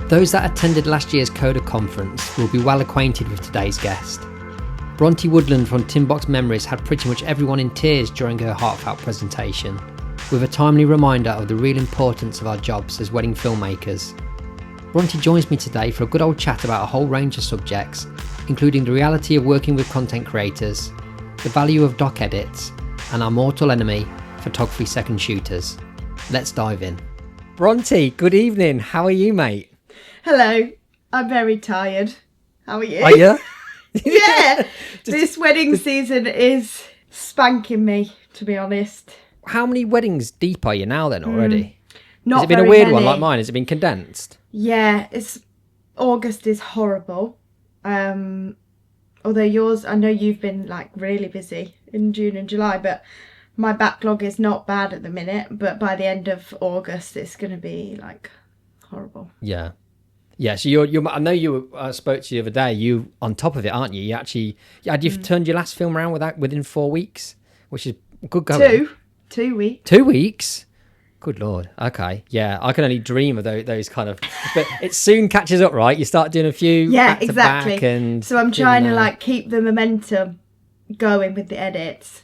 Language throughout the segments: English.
Those that attended last year's Coda Conference will be well acquainted with today's guest. Bronte Woodland from TinBox Memories had pretty much everyone in tears during her heartfelt presentation, with a timely reminder of the real importance of our jobs as wedding filmmakers. Bronte joins me today for a good old chat about a whole range of subjects, including the reality of working with content creators, the value of doc edits, and our mortal enemy, photography second shooters. Let's dive in. Bronte, good evening. How are you, mate? Hello. I'm very tired. How are you? Are you? Yeah. This wedding season is spanking me, to be honest. How many weddings deep are you now then already? Not Has it been a very weird many. one like mine? Has it been condensed? Yeah, August is horrible. Although yours, I know you've been like really busy in June and July, but my backlog is not bad at the minute. But by the end of August, it's going to be like horrible. Yeah. Yeah, so you're. I know you spoke to you the other day. You on top of it, aren't you? You've turned your last film around within 4 weeks, which is good going. 2 weeks. 2 weeks. Good Lord. Okay. Yeah, I can only dream of those kind of. But it soon catches up, right? You start doing a few. Yeah, back to exactly. back and so I'm trying to like keep the momentum going with the edits,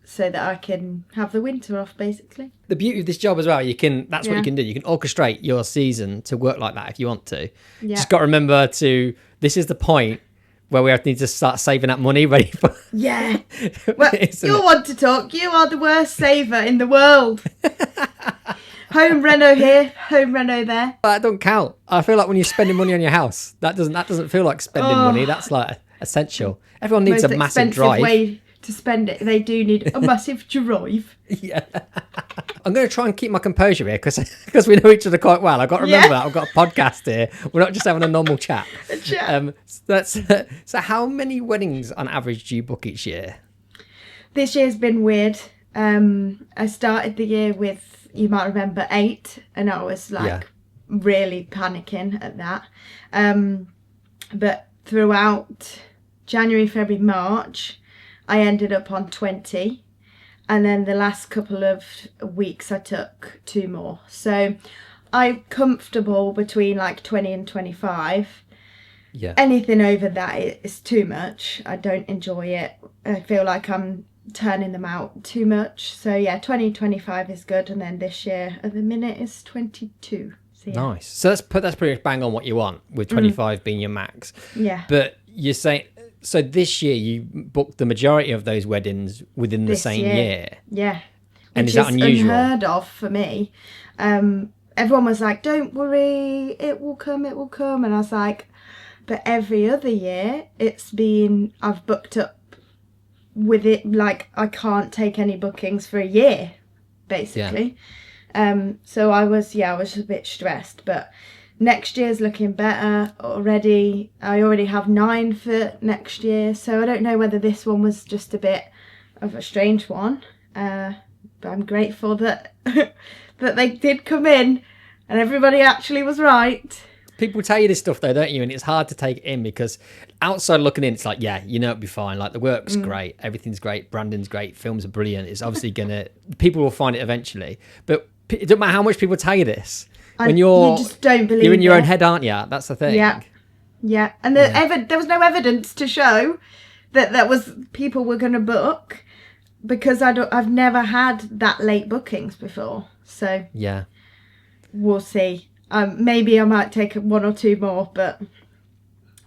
so that I can have the winter off, basically. The beauty of this job as well, what you can do. You can orchestrate your season to work like that if you want to. Yeah. Just got to remember this is the point where we need to start saving that money ready for. Yeah. Well, you're one to talk. You are the worst saver in the world. Home reno here, home reno there. That don't count. I feel like when you're spending money on your house, that doesn't feel like spending money. That's like essential. Everyone needs a massive drive. Way to spend it. They do need a massive drive. Yeah. I'm going to try and keep my composure here because we know each other quite well. I've got to remember that. I've got a podcast here. We're not just having a normal chat. A chat. So how many weddings on average do you book each year? This year's been weird. I started the year with, you might remember, 8, and I was like really panicking at that. But throughout January, February, March, I ended up on 20, and then the last couple of weeks I took 2 more. So I'm comfortable between like 20 and 25. Yeah. Anything over that is too much. I don't enjoy it. I feel like I'm turning them out too much. So yeah, 20, 25 is good, and then this year at the minute is 22. So, yeah. Nice. So that's pretty much bang on what you want, with 25 being your max. Yeah. But you're saying. So this year you booked the majority of those weddings within the same year. Yeah. And Which is that unusual? Unheard of for me. Everyone was like, don't worry, it will come. And I was like, but every other year I've booked up with it, like I can't take any bookings for a year, basically. Yeah. So I was a bit stressed, but next year's looking better already. I already have 9 for next year, so I don't know whether this one was just a bit of a strange one. But I'm grateful that that they did come in and everybody actually was right. People tell you this stuff though, don't you? And it's hard to take it in because outside looking in, it's like, yeah, it'll be fine. Like the work's great, everything's great, branding's great, films are brilliant. It's obviously people will find it eventually. But it doesn't matter how much people tell you this. When you just don't believe you're in your own head, aren't you? That's the thing. Yeah. And there was no evidence to show that was people were going to book, because I've never had that late bookings before. So yeah, we'll see. Maybe I might take 1 or 2 more, but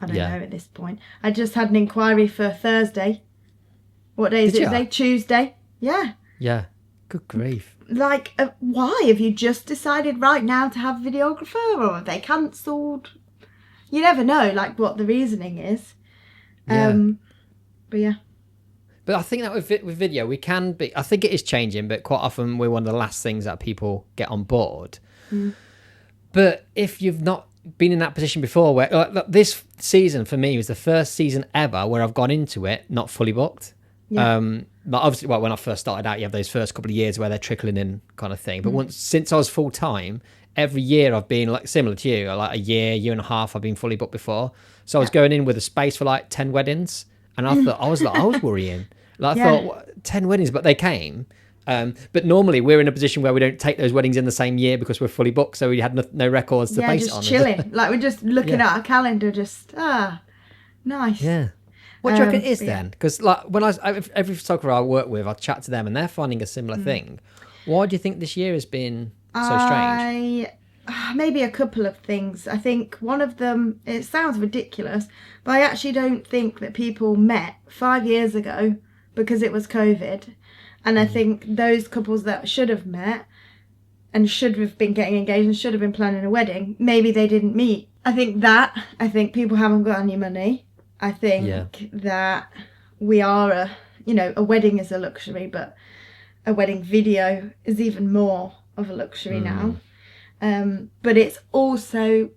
I don't know at this point. I just had an inquiry for Thursday. What day is it today? Tuesday. Yeah. Yeah. Good grief. Like, why? Have you just decided right now to have a videographer, or have they cancelled? You never know, like, what the reasoning is. But yeah. But I think that with video, we can be. I think it is changing, but quite often we're one of the last things that people get on board. But if you've not been in that position before, where this season for me was the first season ever where I've gone into it not fully booked. Yeah. But obviously, when I first started out, you have those first couple of years where they're trickling in, kind of thing. But since I was full time, every year I've been like similar to you, like a year and a half. I've been fully booked before, so I was going in with a space for like 10 weddings, and I thought I was worrying. Like I thought 10 weddings, but they came, But normally we're in a position where we don't take those weddings in the same year because we're fully booked, so we had no records to base it on. Just chilling. Like we're just looking at our calendar, just nice. Yeah. What do you reckon it is then? Because like when every photographer I work with, I chat to them and they're finding a similar thing. Why do you think this year has been so strange? Maybe a couple of things. I think one of them, it sounds ridiculous, but I actually don't think that people met 5 years ago because it was COVID. And I think those couples that should have met and should have been getting engaged and should have been planning a wedding, maybe they didn't meet. I think people haven't got any money. I think that we are a wedding is a luxury, but a wedding video is even more of a luxury now. But it's also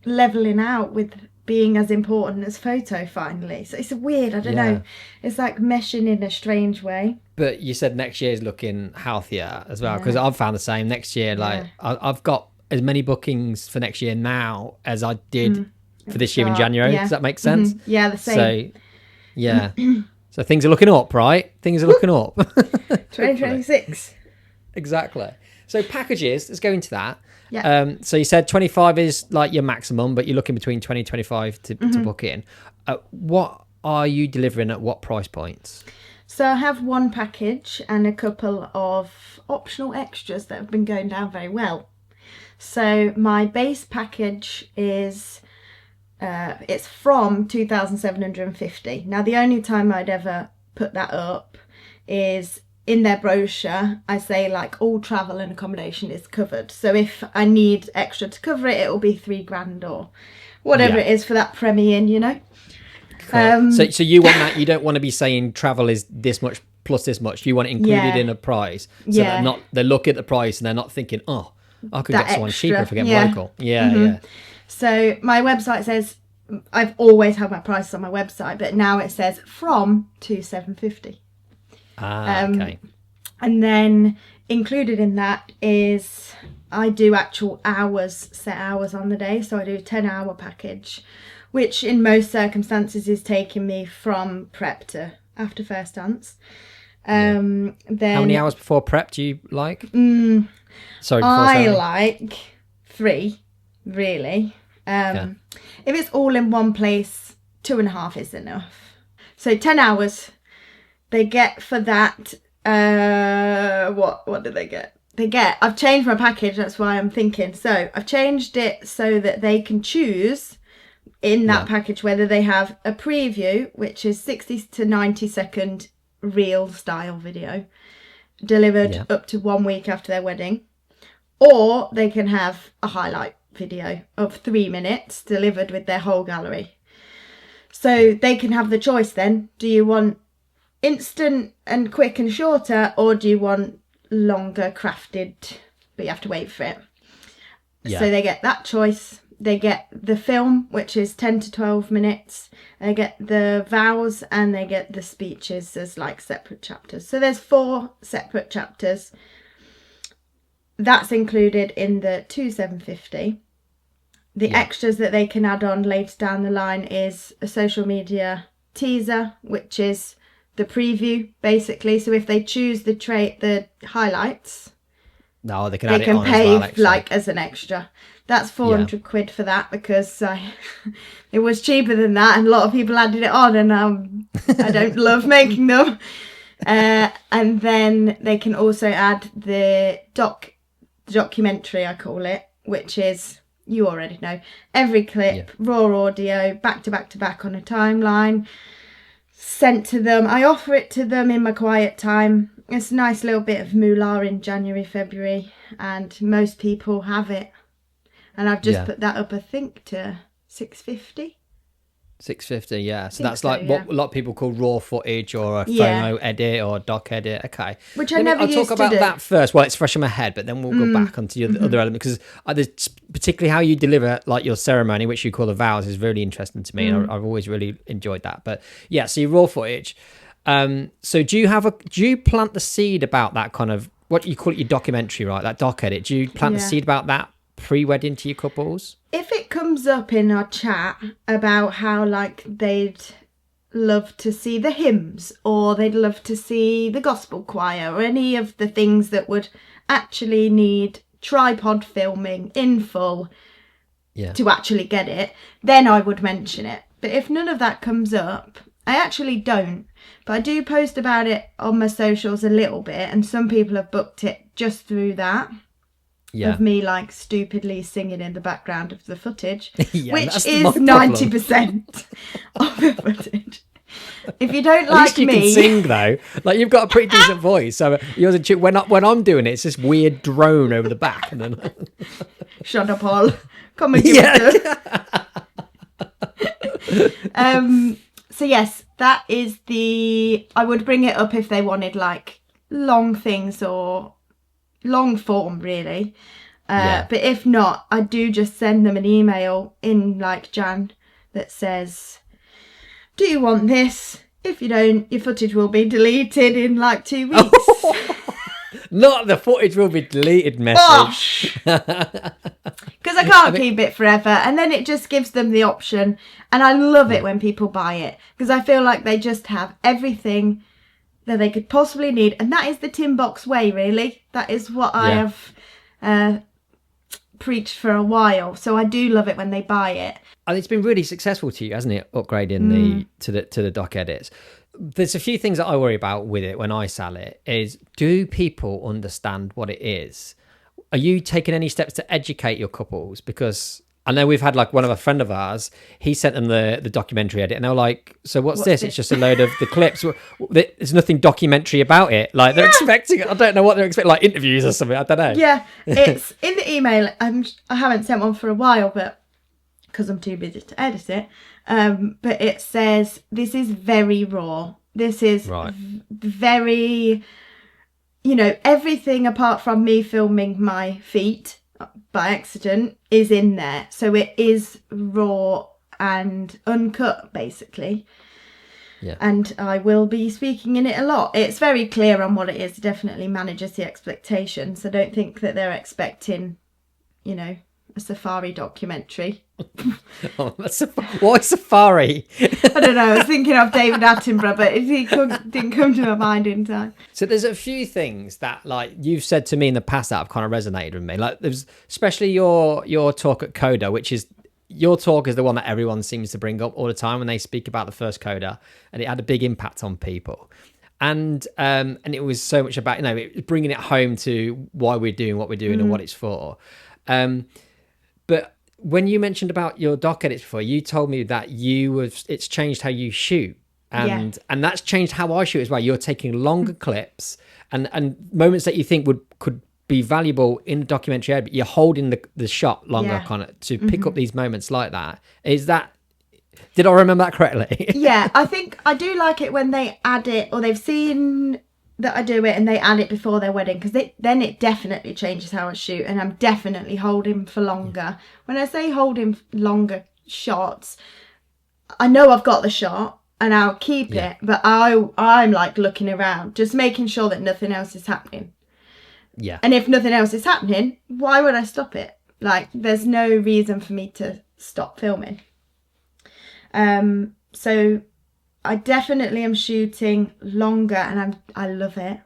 leveling out with being as important as photo finally. So it's weird, I don't know. It's like meshing in a strange way. But you said next year is looking healthier as well, because I've found the same. Next year, I've got as many bookings for next year now as I did for this year in January. Does that make sense? Yeah, the same. So, so things are looking up, right? Things are looking up. 2026. Exactly. So packages, let's go into that. Yeah. So you said 25 is like your maximum, but you're looking between 20 and 25 to book in. What are you delivering at what price points? So I have one package and a couple of optional extras that have been going down very well. So my base package is, it's from 2,750. Now the only time I'd ever put that up is in their brochure. I say like all travel and accommodation is covered. So if I need extra to cover it, it'll be $3,000 or whatever it is for that premium, Cool. So you want that? You don't want to be saying travel is this much plus this much. You want it included in a price, so they look at the price and they're not thinking, oh, I could get someone cheaper if I get local. Yeah. So my website says, I've always had my prices on my website, but now it says from 2,750. Okay. And then included in that is I do actual set hours on the day. So I do a 10-hour package, which in most circumstances is taking me from prep to after first dance. Then how many hours before prep do you like? I like 3, really. If it's all in one place, 2.5 is enough. So 10 hours. They get for that, what do they get? I've changed my package, that's why I'm thinking. So I've changed it so that they can choose in that package whether they have a preview, which is 60 to 90 second reel style video, delivered up to 1 week after their wedding, or they can have a highlight video of 3 minutes delivered with their whole gallery. So they can have the choice then. Do you want instant and quick and shorter, or do you want longer crafted but you have to wait for it? So they get that choice. They get the film, which is 10 to 12 minutes. They get the vows and they get the speeches as like separate chapters. So there's 4 separate chapters. That's included in the 2,750. The extras that they can add on later down the line is a social media teaser, which is the preview basically. So if they choose the highlights, they can pay as well, as an extra. That's 400 quid for that, because it was cheaper than that and a lot of people added it on, and I don't love making them. And then they can also add the documentary, I call it, which is, you already know, every clip, raw audio, back to back to back on a timeline, sent to them. I offer it to them in my quiet time. It's a nice little bit of moolah in January, February, and most people have it. And I've just put that up, I think, to 650. 650, yeah. So that's like what a lot of people call raw footage or a photo edit or doc edit. Okay. Which I never used to do. I'll talk about that first. Well, it's fresh in my head, but then we'll go back onto the other element, because particularly how you deliver like your ceremony, which you call the vows, is really interesting to me. And I've always really enjoyed that. But yeah, so your raw footage. So do you plant the seed about that kind of, what you call it, your documentary, right? That doc edit. Do you plant the seed about that pre-wedding to your couples? If it comes up in our chat about how like they'd love to see the hymns, or they'd love to see the gospel choir, or any of the things that would actually need tripod filming in full to actually get it, then I would mention it. But if none of that comes up, I actually don't. But I do post about it on my socials a little bit, and some people have booked it just through that. Of me like stupidly singing in the background of the footage, which is 90% of the footage. If you don't like me, at least you can sing though. Like, you've got a pretty decent voice. So yours, when I'm doing it, it's this weird drone over the back, and then shut up, Paul. Come and give it. So yes, that is I would bring it up if they wanted like long things or long form, really. But if not, I do just send them an email in like Jan that says, do you want this? If you don't, your footage will be deleted in like 2 weeks. Not the footage will be deleted message. Because I can't keep it forever. And then it just gives them the option. And I love it when people buy it, because I feel like they just have everything that they could possibly need. And that is the TinBox way, really. That is what I have preached for a while. So I do love it when they buy it. And it's been really successful to you, hasn't it? Upgrading to the dock edits. There's a few things that I worry about with it when I sell it. Is, do people understand what it is? Are you taking any steps to educate your couples? Because I know we've had like a friend of ours, he sent them the documentary edit, and they're like, so what's this? It's just a load of the clips. There's nothing documentary about it. Like, they're expecting, I don't know what they're expecting, like interviews or something. I don't know. Yeah, it's in the email. I haven't sent one for a while, but because I'm too busy to edit it. But it says, this is very raw. This is very, everything apart from me filming my feet by accident is in there. So it is raw and uncut, basically. Yeah. And I will be speaking in it a lot. It's very clear on what it is. It definitely manages the expectations. I don't think that they're expecting, a safari documentary. Why safari? I don't know. I was thinking of David Attenborough, but it didn't come to my mind in time. So there's a few things that, like, you've said to me in the past that have kind of resonated with me. Like, there's especially your talk at Coda, which is, your talk is the one that everyone seems to bring up all the time when they speak about the first Coda, and it had a big impact on people. And it was so much about, bringing it home to why we're doing what we're doing and what it's for. But when you mentioned about your doc edits before, you told me that it's changed how you shoot. And that's changed how I shoot as well. You're taking longer clips and moments that you think could be valuable in the documentary edit, but you're holding the shot longer kind of to pick up these moments like that. Did I remember that correctly? Yeah, I think I do like it when they add it, or they've seen that I do it and they add it before their wedding, because then it definitely changes how I shoot, and I'm definitely holding for longer. When I say holding longer shots, I know I've got the shot and I'll keep it, but I'm like looking around, just making sure that nothing else is happening. Yeah. And if nothing else is happening, why would I stop it? Like, there's no reason for me to stop filming. So I definitely am shooting longer, and I love it.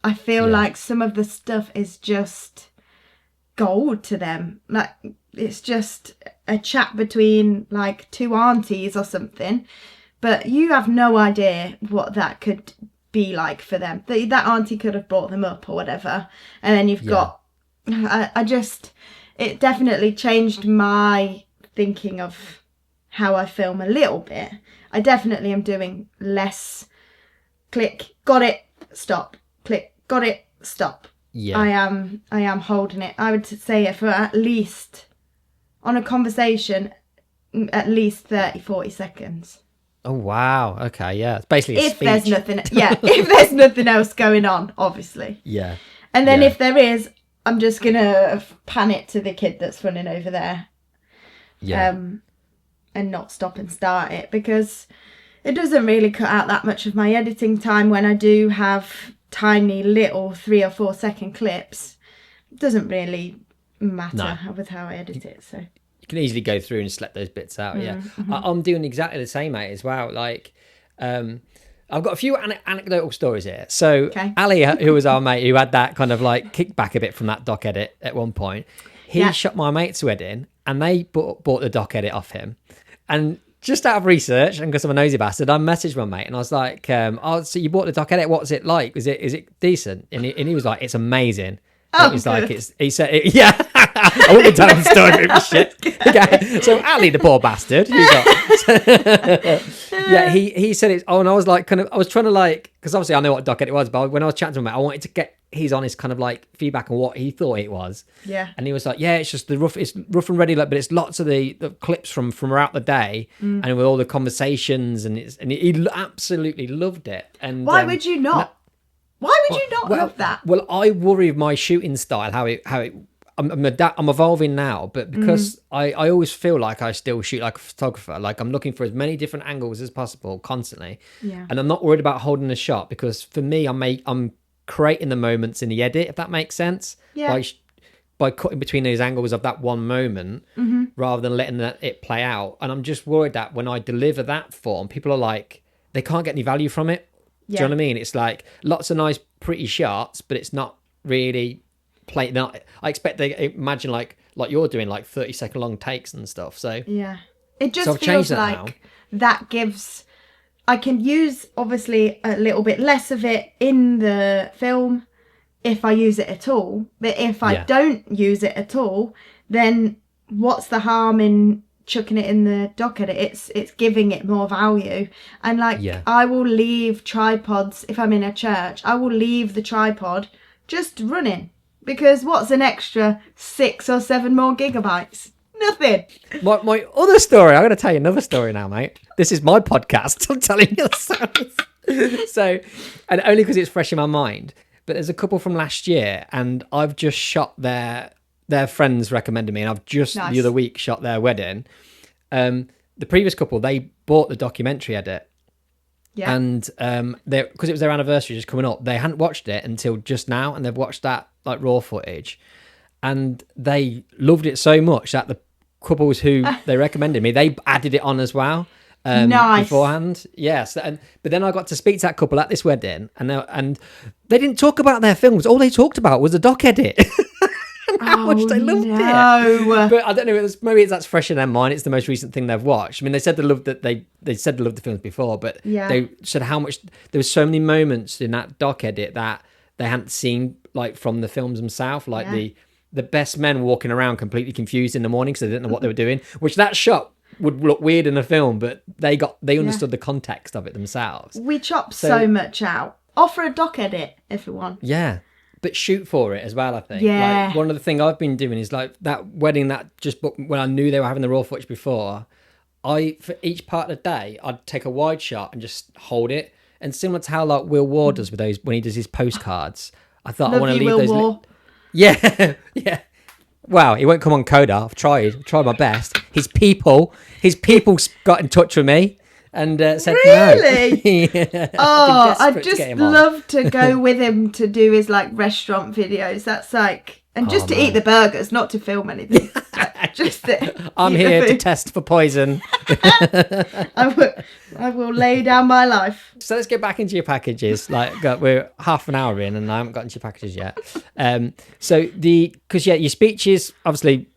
I feel like some of the stuff is just gold to them. Like, it's just a chat between like two aunties or something, but you have no idea what that could be like for them. That auntie could have brought them up or whatever, and then you've got it definitely changed my thinking of how I film a little bit. I definitely am doing less click, got it, stop, click, got it, stop. Yeah. I am holding it. I would say for at least, on a conversation, at least 30, 40 seconds. Oh, wow. Okay, yeah. It's basically a speech. If there's nothing else going on, obviously. Yeah. And then if there is, I'm just going to pan it to the kid that's running over there. Yeah. And not stop and start it, because it doesn't really cut out that much of my editing time when I do have tiny little 3 or 4 second clips. It doesn't really matter with how I edit it. So you can easily go through and select those bits out. I'm doing exactly the same, mate, as well. Like, I've got a few anecdotal stories here. So Okay. Ali, who was our mate, who had that kind of like kickback a bit from that doc edit at one point, he shot my mate's wedding and they bought the doc edit off him. And just out of research, and because I'm a nosy bastard, I messaged my mate and I was like, "Oh, so you bought the doc edit? What's it like? Is it decent?" And he was like, "It's amazing." Oh, it was like he said, "Yeah." I wouldn't be telling the story. It was shit. Okay. So Ali, the poor bastard, yeah, he said it's. Oh, and I was like, I was trying to like, because obviously I know what doc edit was, but when I was chatting to him, I wanted to get his honest kind of like feedback on what he thought it was. Yeah. And he was like, "Yeah, it's just it's rough and ready, like, but it's lots of the clips from throughout the day, and with all the conversations, and he absolutely loved it." And why would you not? Why would you not love that? Well, I worry of my shooting style, how it. I'm evolving now, but because I always feel like I still shoot like a photographer. Like I'm looking for as many different angles as possible constantly. Yeah. And I'm not worried about holding a shot because for me, I'm creating the moments in the edit, if that makes sense. Yeah. By cutting between those angles of that one moment rather than letting it play out. And I'm just worried that when I deliver that form, people are like, they can't get any value from it. Do you know what I mean? It's like lots of nice, pretty shots, but it's not really play. Now, I expect they imagine like you're doing like 30-second long takes and stuff. So yeah, it just feels like that gives. I can use obviously a little bit less of it in the film if I use it at all. But if I don't use it at all, then what's the harm in chucking it in the doc edit? It's giving it more value. And like I will leave tripods if I'm in a church. I will leave the tripod just running. Because what's an extra 6 or 7 more gigabytes? Nothing. My other story, I'm going to tell you another story now, mate. This is my podcast. I'm telling you the stories. So, and only because it's fresh in my mind. But there's a couple from last year, and I've just shot their friends recommended me, and I've just the other week shot their wedding. The previous couple, they bought the documentary edit. Yeah. And because it was their anniversary just coming up, they hadn't watched it until just now, and they've watched that like raw footage, and they loved it so much that the couples who they recommended me, they added it on as well beforehand. Yes, but then I got to speak to that couple at this wedding, and they didn't talk about their films. All they talked about was a doc edit. How much they loved it. But I don't know, maybe that's fresh in their mind. It's the most recent thing they've watched. I mean, they said they loved the films before, but they said how much there was so many moments in that doc edit that they hadn't seen like from the films themselves, like the best men walking around completely confused in the morning because they didn't know what they were doing, which that shot would look weird in a film, but they understood the context of it themselves. We chop so much out. Offer a doc edit if you want. Yeah. But shoot for it as well, I think. Yeah. Like, one of the things I've been doing is like that wedding that just booked when I knew they were having the raw footage before, for each part of the day, I'd take a wide shot and just hold it. And similar to how like Will Ward does with those when he does his postcards, I thought I want to leave Will those. Ward. Yeah. Wow, he won't come on Coda. I've tried my best. His people got in touch with me. And said really? No. Yeah, oh, I'd just love to go with him to do his like restaurant videos. That's like, and just to eat the burgers, not to film anything. Just I'm here to test for poison. I will lay down my life. So let's get back into your packages. Like we're half an hour in, and I haven't got into your packages yet. Because your speeches, obviously.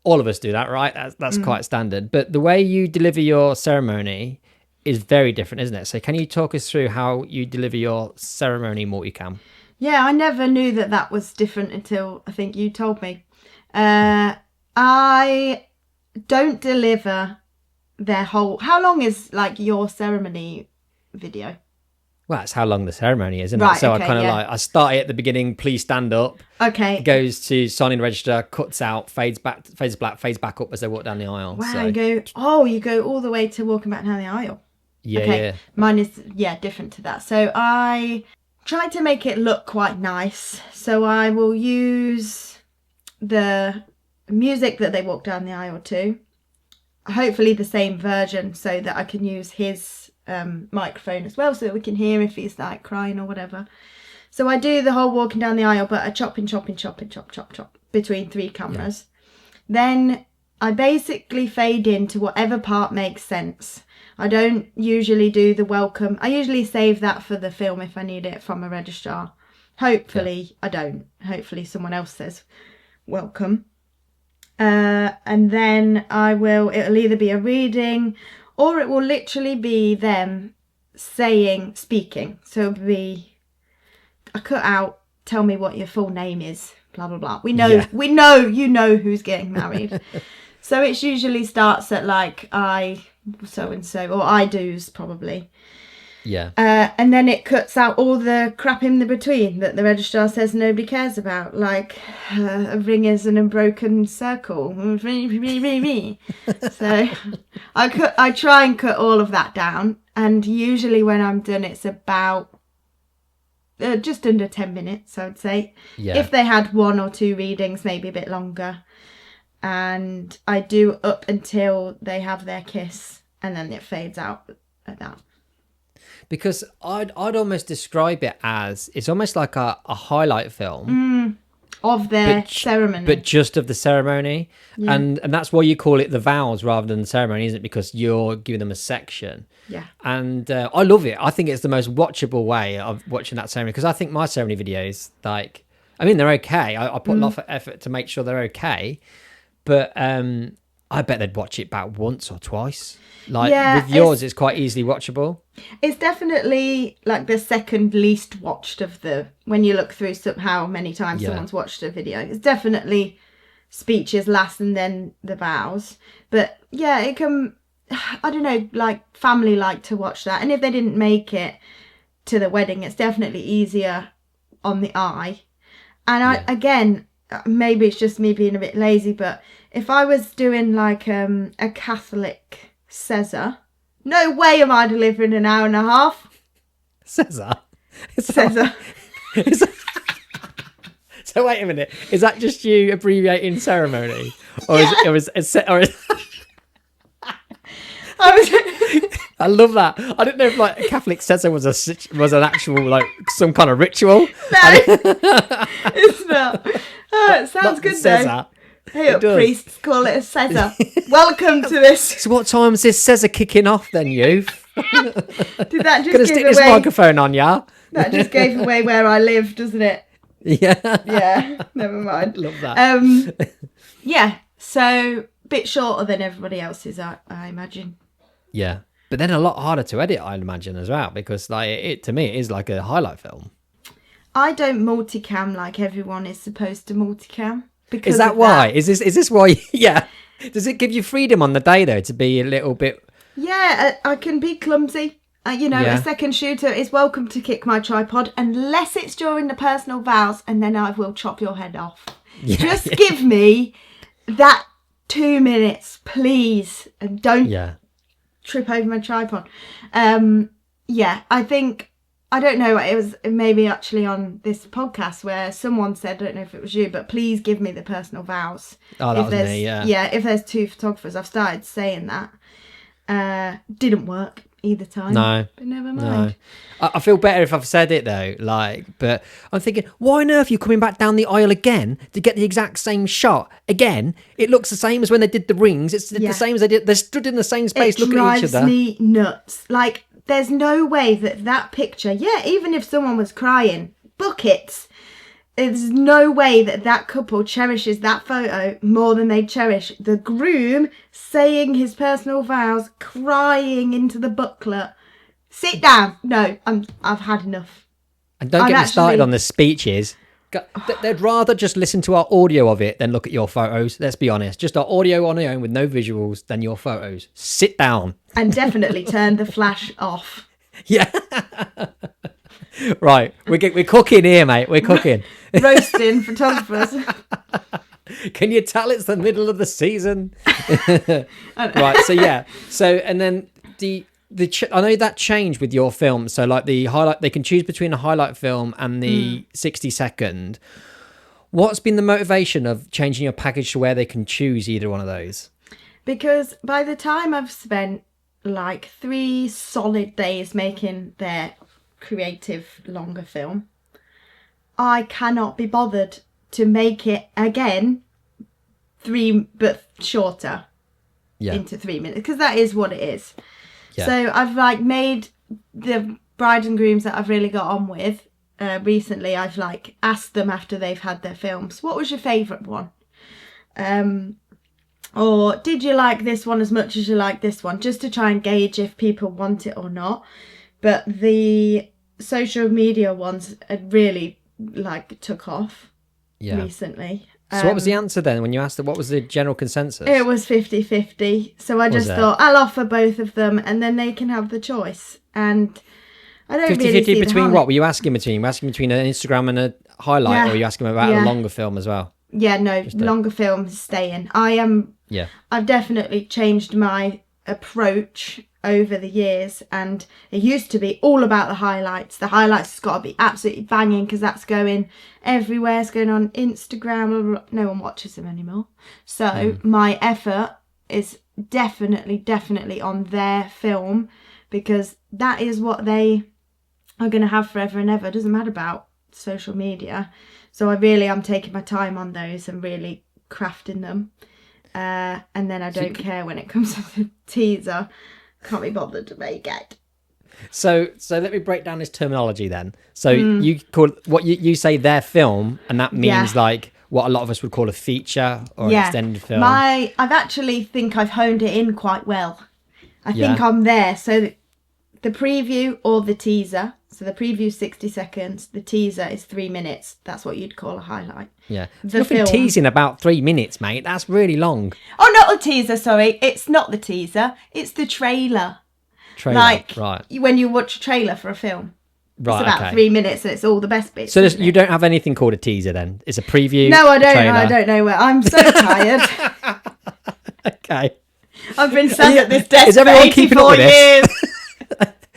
All of us do that, right? That's quite standard. But the way you deliver your ceremony is very different, isn't it? So can you talk us through how you deliver your ceremony multicam? Yeah, I never knew that was different until I think you told me. I don't deliver their whole... How long is like your ceremony video? Well, that's how long the ceremony is, isn't it? So I kind of I start it at the beginning, please stand up. Okay. It goes to signing register, cuts out, fades back, fades black, fades back up as they walk down the aisle. Wow, so. you go all the way to walking back down the aisle. Yeah, okay. Yeah. Mine is, different to that. So I try to make it look quite nice. So I will use the music that they walk down the aisle to. Hopefully the same version so that I can use his microphone as well so that we can hear if he's like crying or whatever. So I do the whole walking down the aisle, but I chop between 3 cameras. Then I basically fade into whatever part makes sense. I don't usually do the welcome. I usually save that for the film if I need it from a registrar. Hopefully I don't. Hopefully someone else says welcome. And then it'll either be a reading or it will literally be them speaking. So it'll be a cut out, tell me what your full name is, blah, blah, blah. We know you know who's getting married. So it usually starts at like so-and-so, or I do's probably. Yeah. And then it cuts out all the crap in the between that the registrar says nobody cares about, like a ring is an unbroken circle. So I try and cut all of that down, and usually when I'm done, it's about just under 10 minutes, I would say. Yeah. If they had 1 or 2 readings, maybe a bit longer. And I do up until they have their kiss, and then it fades out at that. Because I'd almost describe it as, it's almost like a highlight film of their ceremony, but just of the ceremony. Yeah. And that's why you call it the vows rather than the ceremony, isn't it? Because you're giving them a section. Yeah. And I love it. I think it's the most watchable way of watching that ceremony, because I think my ceremony videos, like, I mean, they're okay. I put a lot of effort to make sure they're okay, but I bet they'd watch it back once or twice. Like, with yours, it's quite easily watchable. It's definitely like the second least watched of when you look through how many times someone's watched a video. It's definitely speeches last and then the vows. But yeah, it can, I don't know, like family like to watch that. And if they didn't make it to the wedding, it's definitely easier on the eye. And again, maybe it's just me being a bit lazy, but if I was doing like a Catholic Caesar, no way am I delivering an hour and a half. Caesar? Caesar. So wait a minute, is that just you abbreviating ceremony? Or I love that. I didn't know if like a Catholic Caesar was an actual like some kind of ritual. No, it's not. Oh, it sounds good though. Hey, priests call it a Caesar. Welcome to this. So what time is this Caesar kicking off then, youth? Did that just gonna stick this microphone on, yeah? That just gave away where I live, doesn't it? Yeah. Yeah, never mind. Love that. Yeah, so a bit shorter than everybody else's, I imagine. Yeah, but then a lot harder to edit, I'd imagine, as well, because like to me, it is like a highlight film. I don't multicam like everyone is supposed to multicam. Is that why? Is this why? Yeah. Does it give you freedom on the day though to be a little bit? Yeah, I can be clumsy. A second shooter is welcome to kick my tripod unless it's during the personal vows, and then I will chop your head off. Yeah, just give me that 2 minutes, please, and don't trip over my tripod. I think. I don't know, it was maybe actually on this podcast where someone said, I don't know if it was you, but please give me the personal vows. Oh, that was me, yeah. Yeah, if there's 2 photographers, I've started saying that. Didn't work either time. No. But never mind. No. I feel better if I've said it though, but I'm thinking, why on earth are you coming back down the aisle again to get the exact same shot? Again, it looks the same as when they did the rings. It's the same as they did. They stood in the same space looking at each other. It drives me nuts. Like, there's no way that picture, even if someone was crying, buckets, there's no way that couple cherishes that photo more than they cherish the groom saying his personal vows, crying into the booklet. Sit down. No, I've had enough. And don't get me started on the speeches. They'd rather just listen to our audio of it than look at your photos. Let's be honest. Just our audio on our own with no visuals than your photos. Sit down. And definitely turn the flash off. Yeah. Right. We're cooking here, mate. We're cooking. Roasting photographers. Can you tell it's the middle of the season? Right. So, yeah. So, and then I know that changed with your film. So like the highlight, they can choose between a highlight film and the 60-second. What's been the motivation of changing your package to where they can choose either one of those? Because by the time I've spent like 3 solid days making their creative longer film, I cannot be bothered to make it again 3 but shorter into 3 minutes, because that is what it is. So I've like made the brides and grooms that I've really got on with recently. I've like asked them after they've had their films, what was your favourite one? Or did you like this one as much as you like this one? Just to try and gauge if people want it or not. But the social media ones had really like took off recently. So what was the answer then when you asked it? What was the general consensus? It was 50-50. So I just thought I'll offer both of them and then they can have the choice. And I don't 50-50 really see between what were you asking between? Were you asking between an Instagram and a highlight, or were you asking about a longer film as well? Yeah, no, longer films staying. I've definitely changed my approach over the years, and it used to be all about the highlights. The highlights has got to be absolutely banging because that's going everywhere. It's going on Instagram. No one watches them anymore. So my effort is definitely on their film, because that is what they are going to have forever and ever. It doesn't matter about social media. So I'm taking my time on those and really crafting them. And then I don't care when it comes to the teaser. Can't be bothered to make it. So let me break down this terminology then. So you call what you say their film, and that means like what a lot of us would call a feature or an extended film. I actually think I've honed it in quite well. I think I'm there. So the preview or the teaser. So the preview 60 seconds, the teaser is 3 minutes. That's what you'd call a highlight. Yeah. There's nothing teasing about 3 minutes, mate. That's really long. Oh, not the teaser, sorry. It's not the teaser. It's the trailer. Like, when you watch a trailer for a film. Right, it's about 3 minutes and it's all the best bits. So you don't have anything called a teaser then? It's a preview? No, I don't. I don't know where. I'm so tired. Okay. I've been sat at this desk Is everyone for 84 keeping up with years.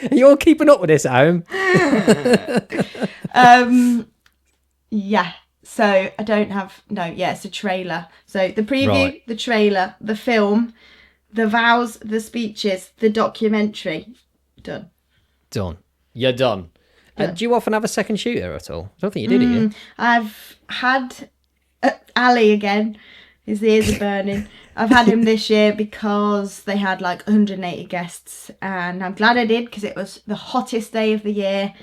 Are you all keeping up with this at home? Yeah. So I don't have... No, yeah, it's a trailer. So the preview, the trailer, the film, the vows, the speeches, the documentary. Done. You're done. Do you often have a second shooter at all? I don't think you do, do you? I've had Ali again. His ears are burning. I've had him this year because they had like 180 guests, and I'm glad I did because it was the hottest day of the year,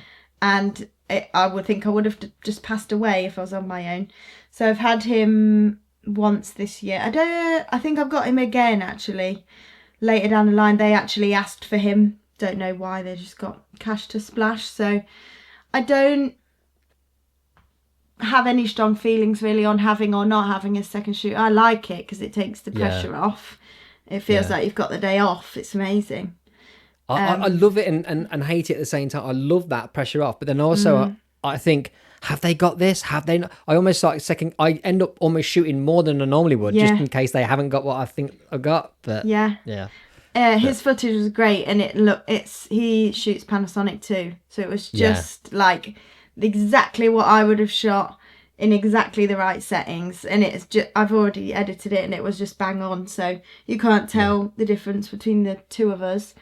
and I would think I would have just passed away if I was on my own. So I've had him once this year. I think I've got him again actually later down the line. They actually asked for him. Don't know why, they just got cash to splash. So I don't have any strong feelings really on having or not having a second shoot. I like it because it takes the pressure off. It feels like you've got the day off. It's amazing. I love it and hate it at the same time. I love that pressure off, but then also I think, have they got this? Have they not? I almost like I end up almost shooting more than I normally would, just in case they haven't got what I think I got. But his footage was great, and he shoots Panasonic too, so it was just like exactly what I would have shot in exactly the right settings, and it's just I've already edited it and it was just bang on, so you can't tell the difference between the two of us.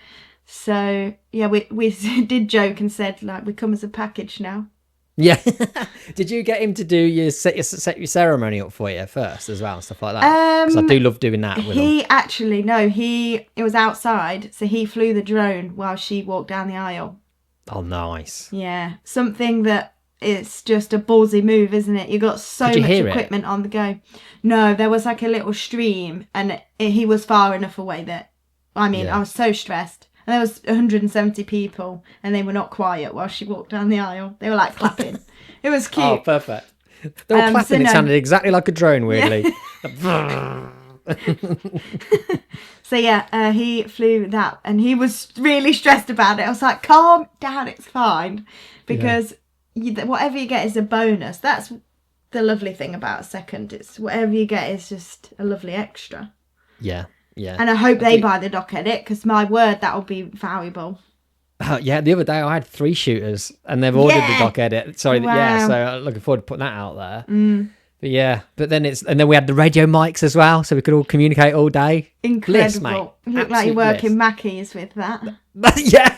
So yeah, we did joke and said like we come as a package now. Yeah. Did you get him to do set your ceremony up for you first as well and stuff like that? Because I do love doing that with him. Actually no, it was outside, so he flew the drone while she walked down the aisle. Oh, nice. Yeah, something that is just a ballsy move, isn't it? You got so much equipment on the go. No, there was like a little stream, and he was far enough away that I was so stressed. And there was 170 people, and they were not quiet while she walked down the aisle. They were like clapping. It was cute. Oh, perfect. They were clapping. It sounded exactly like a drone, weirdly. Yeah. So yeah, he flew that, and he was really stressed about it. I was like, calm down, it's fine. Because whatever you get is a bonus. That's the lovely thing about a second. It's whatever you get is just a lovely extra. Yeah. Yeah. And I hope they buy the doc edit, because my word, that will be valuable. Yeah, the other day I had 3 shooters and they've ordered the doc edit. Sorry, wow. So I'm looking forward to putting that out there. But then we had the radio mics as well, so we could all communicate all day. Incredible. Bliss, mate. You look like you're working Mackey's with that. Yeah.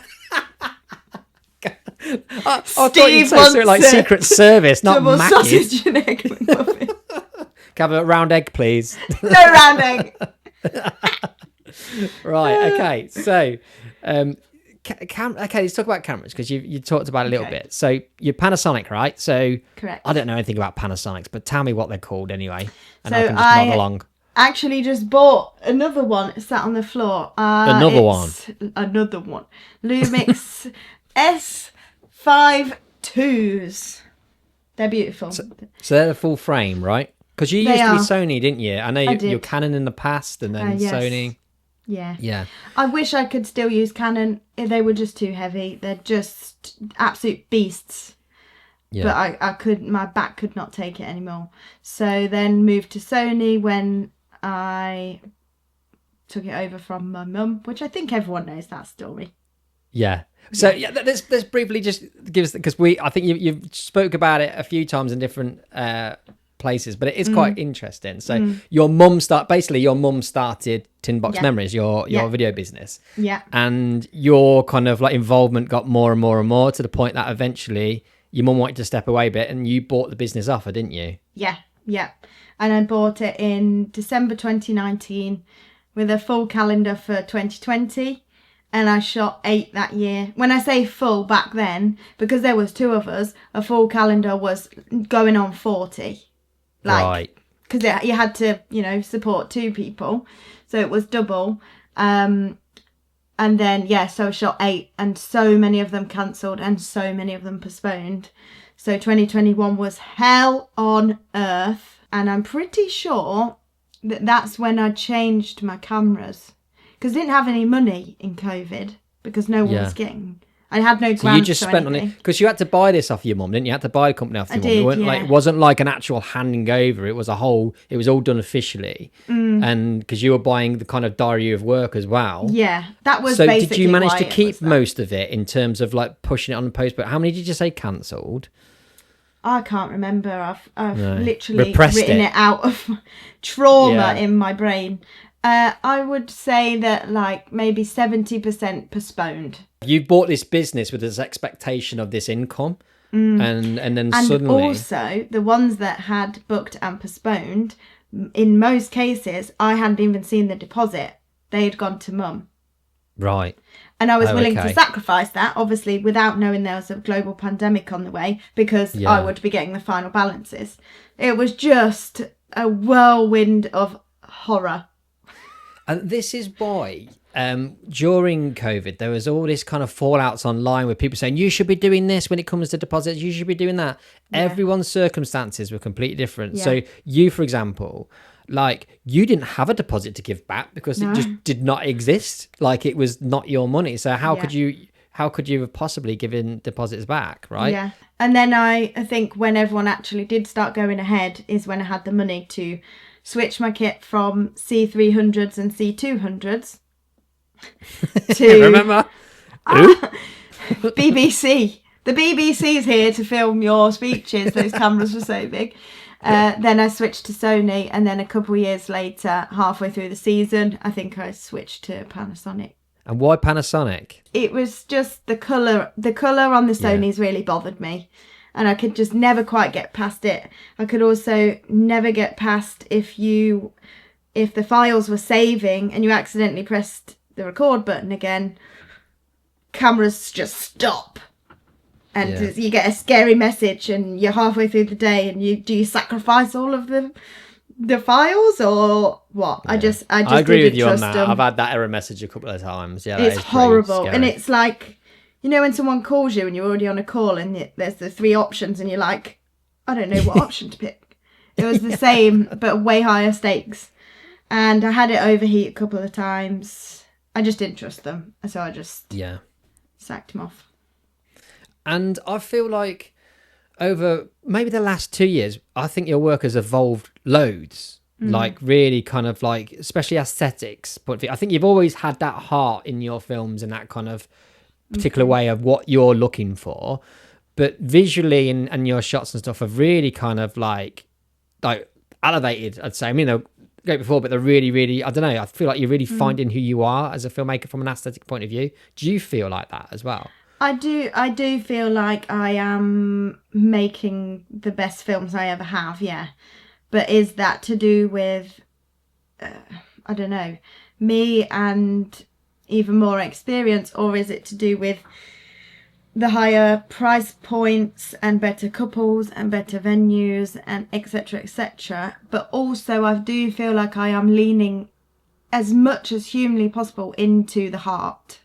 I thought you'd say like Secret Service, not Mackey's. Sausage and egg McMuffin. Can I have a round egg, please? No round egg. Right, okay. So Okay, let's talk about cameras because you talked about it a little bit. So you're Panasonic, right? So Correct. I don't know anything about Panasonics, but tell me what they're called anyway, and So I can just nod along. Actually just bought another one. It's sat on the floor. Another one. Lumix S52s. They're beautiful. So they're the full frame, right? Because you used to be Sony, didn't you? I know you're Canon in the past, and then yes. Sony. Yeah. I wish I could still use Canon. They were just too heavy. They're just absolute beasts. Yeah. But I could. My back could not take it anymore. So then moved to Sony when I took it over from my mum, which I think everyone knows that story. Yeah. So let's briefly just give us, because I think you've spoke about it a few times in different places, but it is quite interesting. So your mum started TinBox Memories, your video business. Yeah. And your kind of like involvement got more and more and more to the point that eventually your mum wanted to step away a bit and you bought the business off her, didn't you? Yeah. And I bought it in December 2019 with a full calendar for 2020. And I shot 8 that year. When I say full back then, because there was 2 of us, a full calendar was going on 40. Right. Because you had to, support 2 people. So it was double. And then, so I shot 8 and so many of them cancelled and so many of them postponed. So 2021 was hell on earth. And I'm pretty sure that that's when I changed my cameras. Because I didn't have any money in COVID because no one was getting. I had no grants. So you just spent on it because you had to buy this off your mum, didn't you? You had to buy a company off your mum. It wasn't like an actual handing over. It was all done officially, and because you were buying the kind of diary of work as well. Yeah, that was. So basically did you manage to keep most of it in terms of like pushing it on the post? But how many did you say cancelled? I can't remember. I've literally written it out of trauma in my brain. I would say that like maybe 70% postponed. You bought this business with this expectation of this income, and then suddenly. And also the ones that had booked and postponed, in most cases, I hadn't even seen the deposit. They had gone to mum. Right. And I was willing to sacrifice that, obviously, without knowing there was a global pandemic on the way, because I would be getting the final balances. It was just a whirlwind of horror. And this is why during COVID, there was all this kind of fallouts online with people saying, you should be doing this when it comes to deposits, you should be doing that. Yeah. Everyone's circumstances were completely different. Yeah. So you, for example, like you didn't have a deposit to give back because it just did not exist. Like it was not your money. So how could you have possibly given deposits back, right? Yeah. And then I think when everyone actually did start going ahead is when I had the money to switch my kit from C300s and C200s to remember BBC. The BBC's here to film your speeches. Those cameras were so big. Then I switched to Sony, and then a couple of years later, halfway through the season, I think I switched to Panasonic. And why Panasonic? It was just the colour. The colour on the Sonys really bothered me. And I could just never quite get past it. I could also never get past if the files were saving and you accidentally pressed the record button again, cameras just stop. And you get a scary message and you're halfway through the day and do you sacrifice all of the files or what? Yeah. I just I agree with you on that. I've had that error message a couple of times. Yeah, it's horrible. And it's like, when someone calls you and you're already on a call and there's the 3 options and you're like, I don't know what option to pick. It was the same, but way higher stakes. And I had it overheat a couple of times. I just didn't trust them. So I just sacked them off. And I feel like over maybe the last 2 years, I think your work has evolved loads. Like really kind of like, especially aesthetics. But I think you've always had that heart in your films and that kind of particular way of what you're looking for, but visually and your shots and stuff have really kind of like elevated, I'd say. I mean, they're great before, but they're really, really, I don't know, I feel like you're really finding who you are as a filmmaker from an aesthetic point of view. Do you feel like that as well? I do feel like I am making the best films I ever have, yeah. But is that to do with, I don't know, me and even more experience, or is it to do with the higher price points and better couples and better venues and etc, etc. But also I do feel like I am leaning as much as humanly possible into the heart,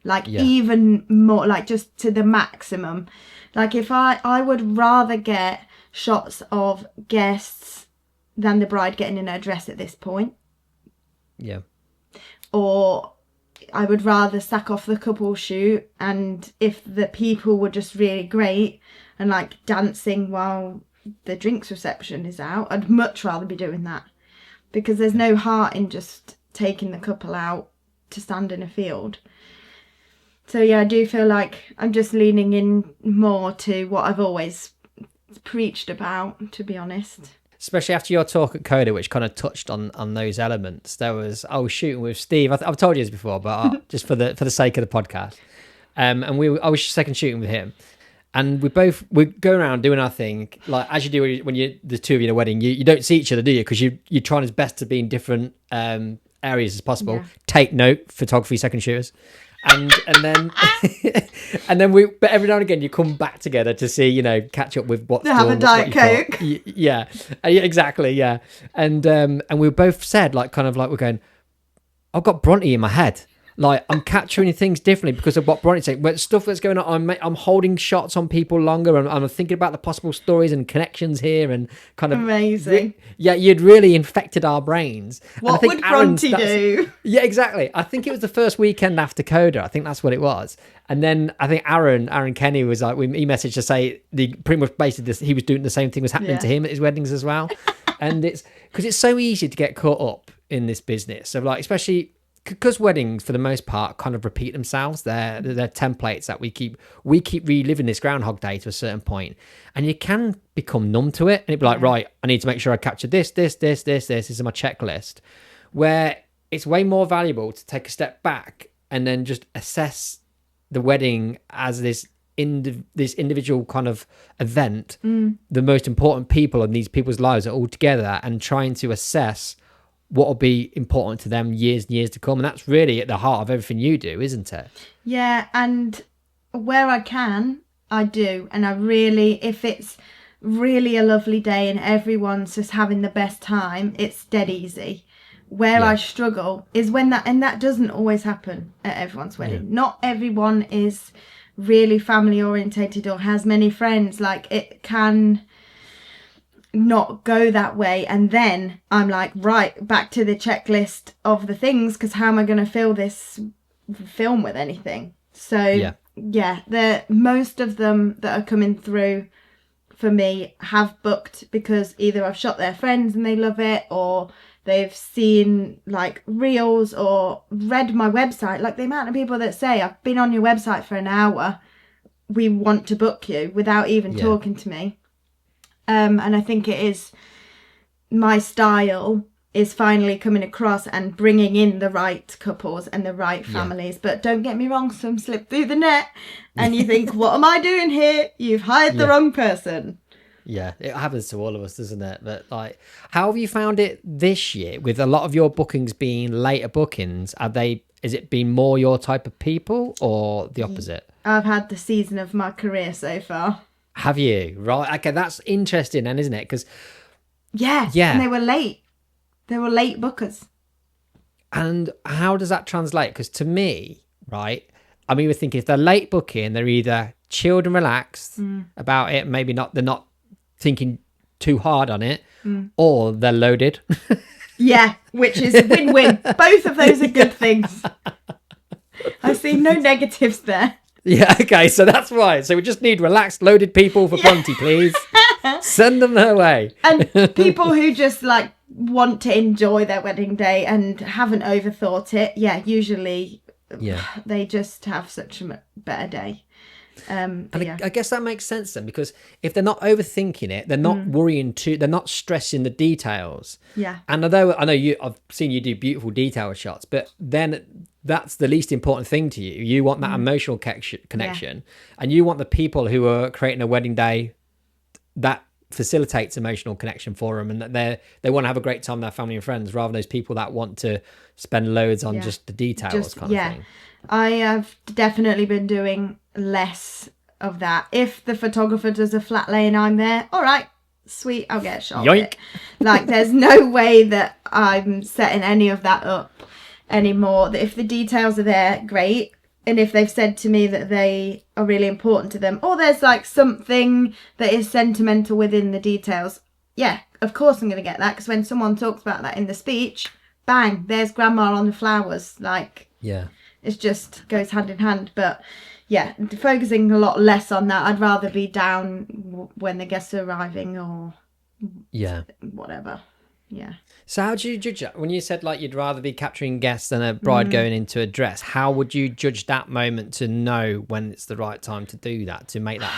like even more, like just to the maximum. Like if I would rather get shots of guests than the bride getting in her dress at this point. Yeah. Or I would rather sack off the couple shoot, and if the people were just really great and like dancing while the drinks reception is out, I'd much rather be doing that, because there's no heart in just taking the couple out to stand in a field. So yeah, I do feel like I'm just leaning in more to what I've always preached about, to be honest. Especially after your talk at Coda, which kind of touched on those elements. I was shooting with Steve. I've told you this before, but just for the sake of the podcast. And I was second shooting with him, and we go around doing our thing, like as you do when you the two of you in a wedding. You don't see each other, do you? Because you're trying as best to be in different areas as possible. Yeah. Take note, photography second shooters. And then but every now and again you come back together to see, catch up with what's have a Diet Coke. Yeah, exactly, yeah. And we both said, like, kind of like, we're going, I've got Bronte in my head. Like, I'm capturing things differently because of what Bronte's saying. But stuff that's going on, I'm holding shots on people longer, and I'm thinking about the possible stories and connections here, and kind of amazing. You'd really infected our brains. What would Bronte do? Yeah, exactly. I think it was the first weekend after Coda. I think that's what it was. And then I think Aaron Kenny was like, he messaged to say pretty much basically this, he was doing the same thing was happening to him at his weddings as well. And it's because it's so easy to get caught up in this business. So like, especially because weddings for the most part kind of repeat themselves. They're templates that we keep reliving this Groundhog Day to a certain point, and you can become numb to it, and it'd be like, right, I need to make sure I capture this is my checklist, where it's way more valuable to take a step back and then just assess the wedding as this individual kind of event. The most important people in these people's lives are all together, and trying to assess what will be important to them years and years to come. And that's really at the heart of everything you do, isn't it? Yeah, and where I can, I do. And I really, if it's really a lovely day and everyone's just having the best time, it's dead easy. Where I struggle is when that doesn't always happen at everyone's wedding. Yeah. Not everyone is really family orientated or has many friends. Like, it can not go that way, and then I'm like, right, back to the checklist of the things, because how am I going to fill this film with anything? So the most of them that are coming through for me have booked because either I've shot their friends and they love it, or they've seen like reels or read my website. Like the amount of people that say, I've been on your website for an hour, we want to book you, without even talking to me. And I think it is my style is finally coming across and bringing in the right couples and the right families. But don't get me wrong, some slip through the net and you think, what am I doing here? You've hired the wrong person. Yeah, it happens to all of us, doesn't it? But like, how have you found it this year with a lot of your bookings being later bookings? Is it been more your type of people or the opposite? I've had the season of my career so far. Have you? Right. Okay, that's interesting then, isn't it? Because yeah, and they were late. They were late bookers. And how does that translate? Because to me, right, I'm even thinking if they're late booking, they're either chilled and relaxed about it, maybe not. They're not thinking too hard on it, or they're loaded. Yeah, which is win-win. Both of those are good things. I see no negatives there. Yeah, okay, so that's right. So we just need relaxed, loaded people for Bronte, please. Send them their way. And people who just like want to enjoy their wedding day and haven't overthought it. Yeah, usually they just have such a better day. I guess that makes sense then, because if they're not overthinking it, they're not worrying they're not stressing the details. Yeah. And although I know I've seen you do beautiful detail shots, but then that's the least important thing to you. You want that emotional connection, and you want the people who are creating a wedding day that facilitates emotional connection for them, and that they want to have a great time with their family and friends, rather than those people that want to spend loads on just the details kind of thing. I have definitely been doing less of that. If the photographer does a flat lay and I'm there, all right, sweet, I'll get a shot of it. Like, there's no way that I'm setting any of that up anymore. If the details are there, great. And if they've said to me that they are really important to them, or there's like something that is sentimental within the details, yeah, of course I'm going to get that. Because when someone talks about that in the speech, bang, there's grandma on the flowers. Like, yeah, it just goes hand in hand. But yeah, focusing a lot less on that. I'd rather be down when the guests are arriving or whatever. Yeah. So how do you judge that? When you said like you'd rather be capturing guests than a bride going into a dress, how would you judge that moment to know when it's the right time to do that, to make that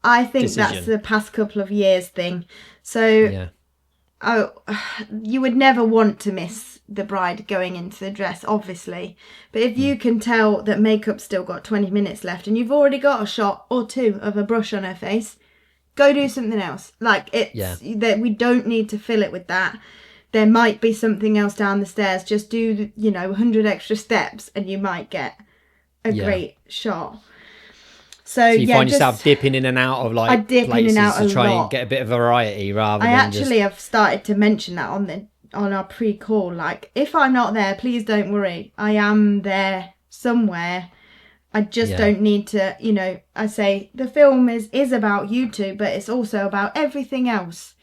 I think decision? That's the past couple of years thing. So you would never want to miss the bride going into the dress, obviously. But if you can tell that makeup's still got 20 minutes left and you've already got a shot or two of a brush on her face, go do something else. Like, it's that we don't need to fill it with that. There might be something else down the stairs. Just do, 100 extra steps and you might get a great shot. So you find yourself dipping in and out of like places to try and get a bit of variety rather than actually have started to mention that on our pre-call. Like, if I'm not there, please don't worry. I am there somewhere. I just don't need to, I say the film is about you two, but it's also about everything else.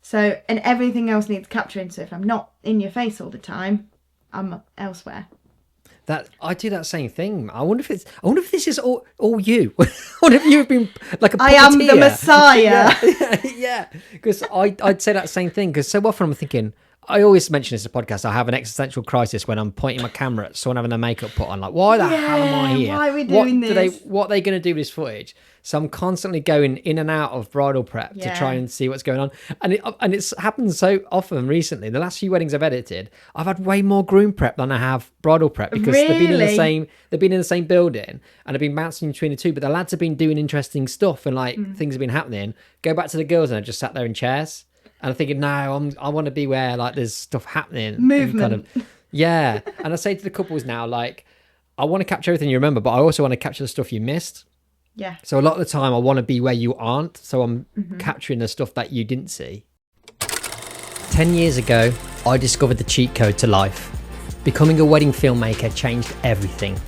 So, and everything else needs capturing. So if I'm not in your face all the time, I'm elsewhere. That I do that same thing. I wonder if this is all you. I wonder if you've been like a puppeteer. I am the Messiah. Yeah. Because I'd say that same thing. Because so often I'm thinking, I always mention this in the podcast, I have an existential crisis when I'm pointing my camera at someone having their makeup put on. Like, why the hell am I here? Why are we doing this? What are they going to do with this footage? So I'm constantly going in and out of bridal prep to try and see what's going on. And it's happened so often recently. The last few weddings I've edited, I've had way more groom prep than I have bridal prep, because they've been in the same building and I've been bouncing between the two. But the lads have been doing interesting stuff and like things have been happening. Go back to the girls and I just sat there in chairs. And I'm thinking, no, I want to be where like there's stuff happening. Movement. And I say to the couples now, like, I want to capture everything you remember, but I also want to capture the stuff you missed. Yeah. So a lot of the time I want to be where you aren't. So I'm capturing the stuff that you didn't see. 10 years ago, I discovered the cheat code to life. Becoming a wedding filmmaker changed everything.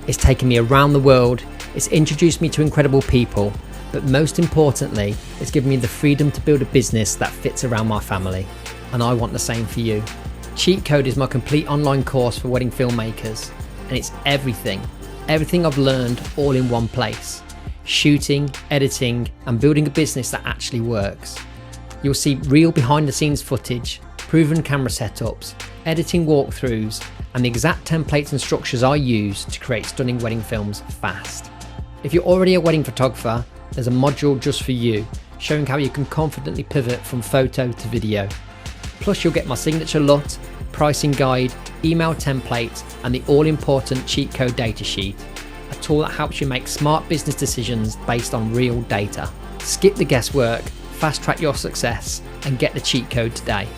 It's taken me around the world. It's introduced me to incredible people. But most importantly, it's given me the freedom to build a business that fits around my family. And I want the same for you. Cheat Code is my complete online course for wedding filmmakers. And it's everything I've learned all in one place. Shooting, editing, and building a business that actually works. You'll see real behind the scenes footage, proven camera setups, editing walkthroughs, and the exact templates and structures I use to create stunning wedding films fast. If you're already a wedding photographer, there's a module just for you, showing how you can confidently pivot from photo to video. Plus you'll get my signature LUT, pricing guide, email template, and the all-important cheat code data sheet, a tool that helps you make smart business decisions based on real data. Skip the guesswork, fast-track your success, and get the cheat code today.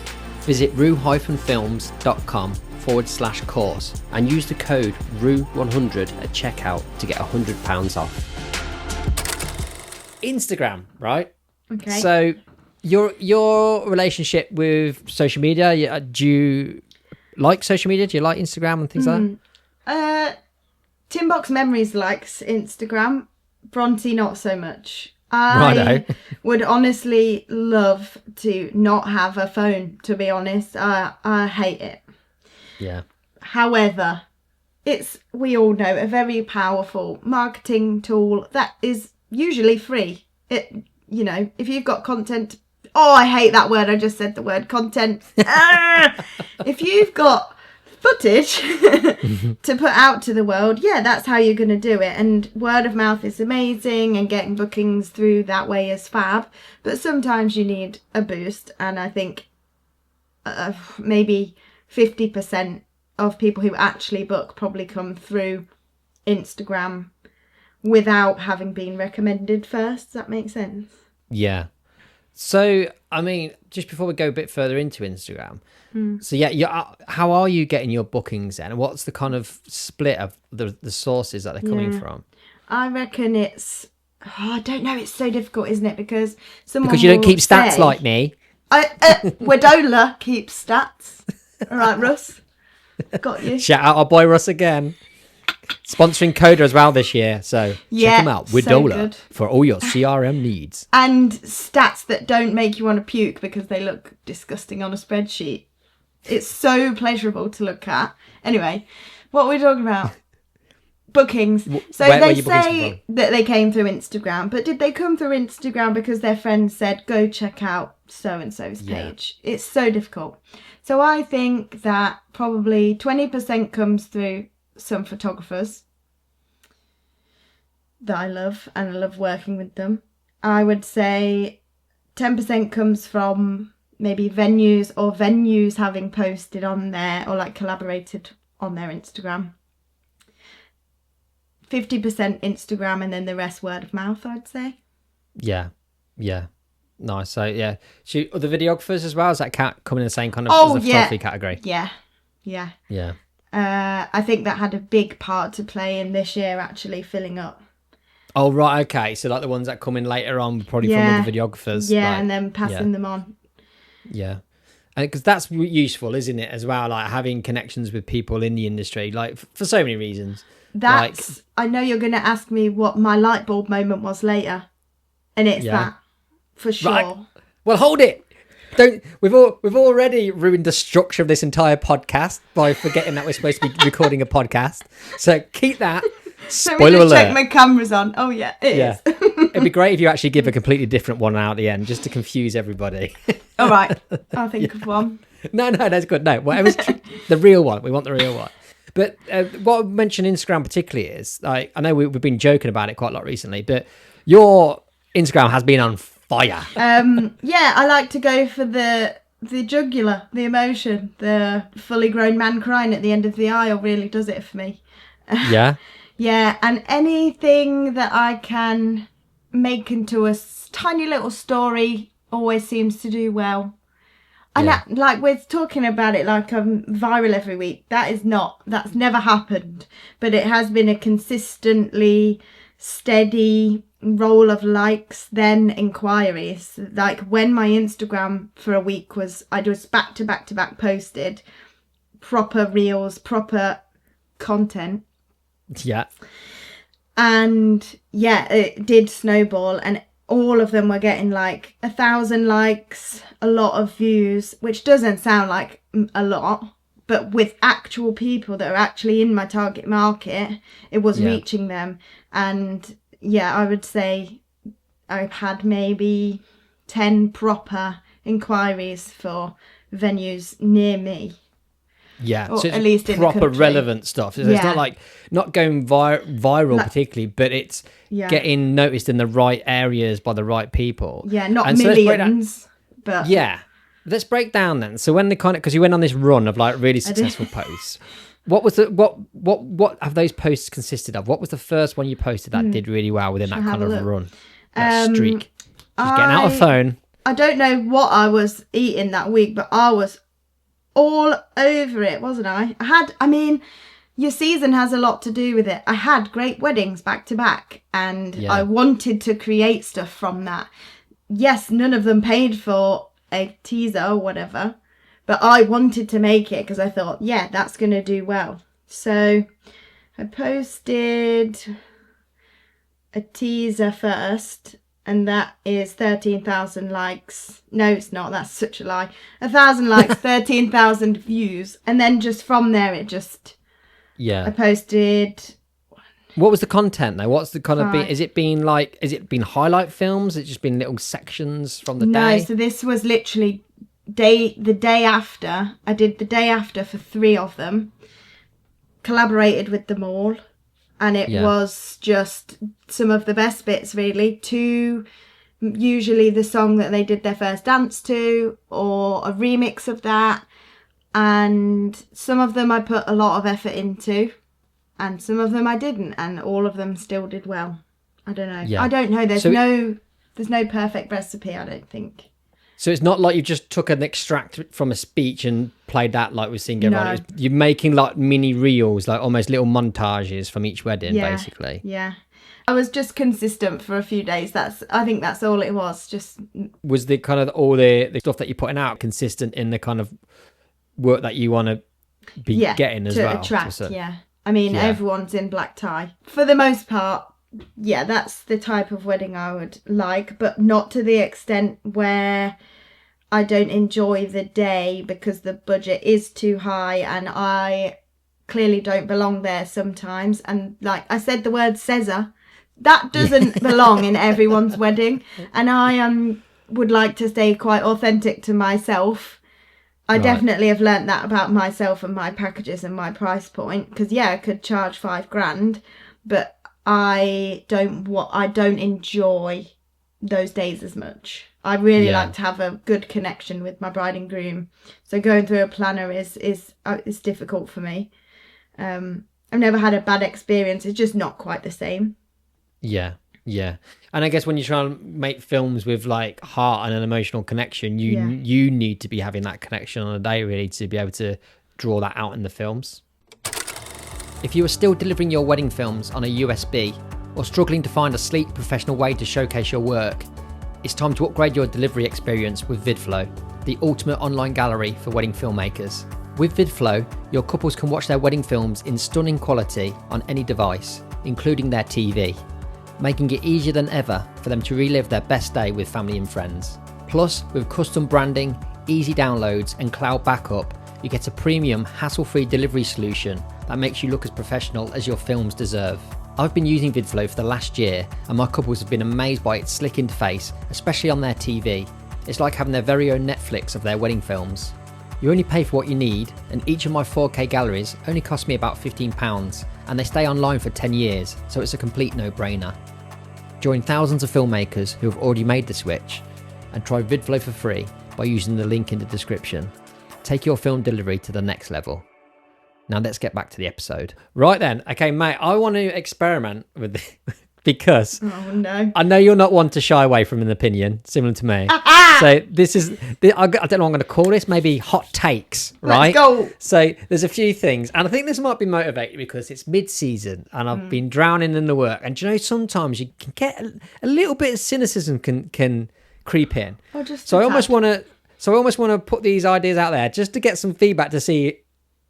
Visit roo-films.com/course and use the code ROO100 at checkout to get £100 off. Instagram, right? Okay. So your relationship with social media, do you like social media? Do you like Instagram and things like that? TinBox Memories likes Instagram. Bronte not so much. I would honestly love to not have a phone, to be honest. I hate it. Yeah. However, it's, we all know, a very powerful marketing tool that is usually free. It, if you've got content, I hate that word, I just said the word content. If you've got footage to put out to the world, that's how you're going to do it. And word of mouth is amazing and getting bookings through that way is fab, but sometimes you need a boost. And I think maybe 50% of people who actually book probably come through Instagram without having been recommended first. Does that make sense? Yeah. So, I mean, just before we go a bit further into Instagram, so how are you getting your bookings then? What's the kind of split of the sources that they're coming from? I reckon it's... Oh, I don't know. It's so difficult, isn't it? Because you don't keep stats like me. Wadola keeps stats. All right, Russ. Got you. Shout out our boy Russ again. Sponsoring Coda as well this year, so check him out. Wadola for all your CRM needs. And stats that don't make you want to puke because they look disgusting on a spreadsheet. It's so pleasurable to look at. Anyway, what are we talking about? Bookings. So they say that they came through Instagram, but did they come through Instagram because their friends said, go check out so-and-so's page? It's so difficult. So I think that probably 20% comes through some photographers that I love, and I love working with them. I would say 10% comes from maybe venues, or venues having posted on there or like collaborated on their Instagram. 50% Instagram, and then the rest word of mouth, I'd say. Yeah. Nice. So, yeah. The videographers as well, is that come in the same kind of as the photography category? Yeah. I think that had a big part to play in this year actually filling up. Oh, right, okay. So, like the ones that come in later on, probably from other videographers. Yeah, and then passing them on. Yeah. Because that's useful, isn't it, as well? Like having connections with people in the industry, like for so many reasons. I know you're going to ask me what my light bulb moment was later, and it's that for sure. Right. Well, hold it. We've already ruined the structure of this entire podcast by forgetting that we're supposed to be recording a podcast. So keep that. Spoiler alert. Check my cameras on. Oh yeah, it is. It'd be great if you actually give a completely different one out at the end, just to confuse everybody. All right, I'll think of one. No, that's good. No, whatever's the real one. We want the real one. But what I mentioned Instagram particularly is, like, I know we've been joking about it quite a lot recently, but your Instagram has been on fire. I like to go for the jugular, the emotion, the fully grown man crying at the end of the aisle really does it for me. Yeah. Yeah, and anything that I can make into a tiny little story always seems to do well. And like we're talking about it like I'm viral every week. That's never happened. But it has been a consistently steady roll of likes, then inquiries. Like when my Instagram for a week I just back to back posted proper reels, proper content. Yeah. And it did snowball, and all of them were getting like 1,000 likes, a lot of views, which doesn't sound like a lot, but with actual people that are actually in my target market, it was reaching them. And I would say I've had maybe 10 proper inquiries for venues near me. Yeah, or so it's at least proper relevant stuff. So it's not like not going viral particularly, but it's getting noticed in the right areas by the right people. Yeah, not millions, but let's break down then. So when because you went on this run of like really successful posts, what was what have those posts consisted of? What was the first one you posted that did really well within that kind of run, that streak? Just getting out of phone. I don't know what I was eating that week, but I was all over it, wasn't I? Your season has a lot to do with it. I had great weddings back to back, and I wanted to create stuff from that. Yes, none of them paid for a teaser or whatever, but I wanted to make it because I thought, that's going to do well. So I posted a teaser first, and that is 13,000 likes. No, it's not. That's such a lie. 1,000 likes, 13,000 views. And then just from there, I posted... What was the content, though? What's the kind of... Is it been highlight films? Has it just been little sections from the day? No, so this was literally the day after. I did the day after for 3 of them. Collaborated with them all. And it was just some of the best bits, really. 2, usually the song that they did their first dance to, or a remix of that. And some of them I put a lot of effort into, and some of them I didn't, and all of them still did well. I don't know. I don't know. There's no perfect recipe, I don't think. So it's not like you just took an extract from a speech and played that like we're seeing everyone. No. You're making like mini reels, like almost little montages from each wedding, basically. Yeah. I was just consistent for a few days. I think that's all it was. Just was the kind of all the stuff that you're putting out consistent in the kind of work that you want to be getting as well? Attract, I mean, everyone's in black tie. For the most part, yeah, that's the type of wedding I would like, but not to the extent where I don't enjoy the day because the budget is too high and I clearly don't belong there sometimes. And like I said, the word Caesar, that doesn't belong in everyone's wedding. And I would like to stay quite authentic to myself. I definitely have learnt that about myself and my packages and my price point. Because I could charge $5,000, but I don't enjoy those days as much. I really like to have a good connection with my bride and groom. So going through a planner is difficult for me. I've never had a bad experience. It's just not quite the same. Yeah. And I guess when you try and make films with like heart and an emotional connection, you need to be having that connection on a day really to be able to draw that out in the films. If you are still delivering your wedding films on a USB or struggling to find a sleek professional way to showcase your work, it's time to upgrade your delivery experience with VidFlow, the ultimate online gallery for wedding filmmakers. With VidFlow, your couples can watch their wedding films in stunning quality on any device, including their TV, making it easier than ever for them to relive their best day with family and friends. Plus, with custom branding, easy downloads and cloud backup, you get a premium, hassle-free delivery solution that makes you look as professional as your films deserve. I've been using VidFlow for the last year and my couples have been amazed by its slick interface, especially on their TV. It's like having their very own Netflix of their wedding films. You only pay for what you need, and each of my 4K galleries only cost me about £15, and they stay online for 10 years, so it's a complete no-brainer. Join thousands of filmmakers who have already made the switch, and try VidFlow for free by using the link in the description. Take your film delivery to the next level. Now let's get back to the episode. Right then, okay, mate, I want to experiment with this because I know you're not one to shy away from an opinion, similar to me. So this is, I don't know what I'm going to call this, maybe hot takes, right? Let's go. So there's a few things, and I think this might be motivated because it's mid-season and I've been drowning in the work. And do you know, sometimes you can get a little bit of cynicism can creep in. So I almost want to put these ideas out there just to get some feedback to see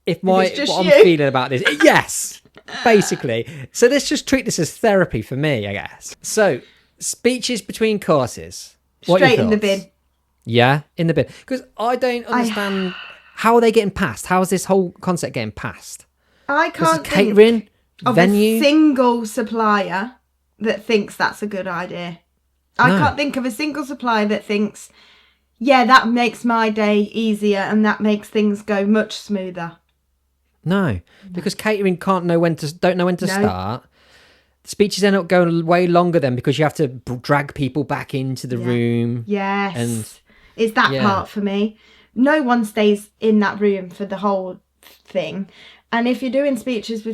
if what I'm feeling about this. Yes, basically. So let's just treat this as therapy for me, I guess. So speeches between courses. Straight in the bin. Yeah, in the bin. Because I don't understand how are they getting passed? How is this whole concept getting passed? I can't catering, think of venue. a single supplier that thinks that's a good idea. I can't think of a single supplier that thinks, yeah, that makes my day easier and that makes things go much smoother. No, because catering don't know when to start. Speeches end up going way longer then because you have to drag people back into the room. Yes, and it's that part for me. No one stays in that room for the whole thing. And if you're doing speeches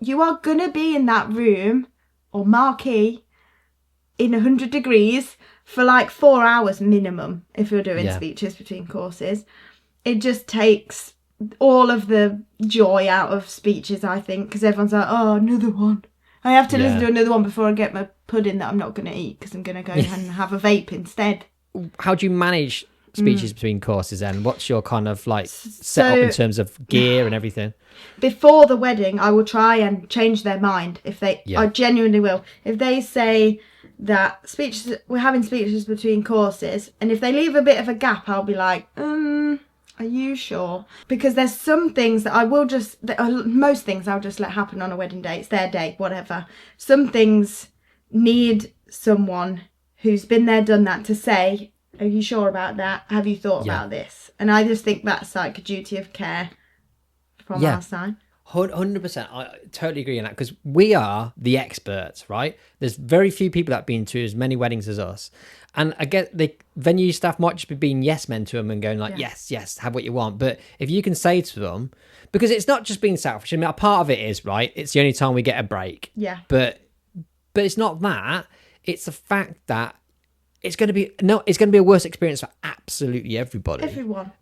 you are going to be in that room or marquee in 100 degrees for like 4 hours minimum if you're doing speeches between courses. It just takes all of the joy out of speeches, I think, because everyone's like, oh, another one. I have to listen to another one before I get my pudding that I'm not going to eat because I'm going to go and have a vape instead. How do you manage speeches between courses then? What's your kind of like setup in terms of gear and everything? Before the wedding, I will try and change their mind. I genuinely will. If they say that we're having speeches between courses, and if they leave a bit of a gap, I'll be like, are you sure? Because there's some things that most things I'll just let happen on a wedding day. It's their day, whatever. Some things need someone who's been there, done that to say, are you sure about that? Have you thought about this? And I just think that's like a duty of care from our side. 100%. I totally agree on that because we are the experts, right? There's very few people that have been to as many weddings as us. And I get the venue staff might just be being yes men to them and going like, yes, have what you want. But if you can say to them, because it's not just being selfish. I mean, a part of it is, right, it's the only time we get a break. Yeah. But it's not that. It's the fact that it's going to be a worse experience for absolutely everybody. Everyone.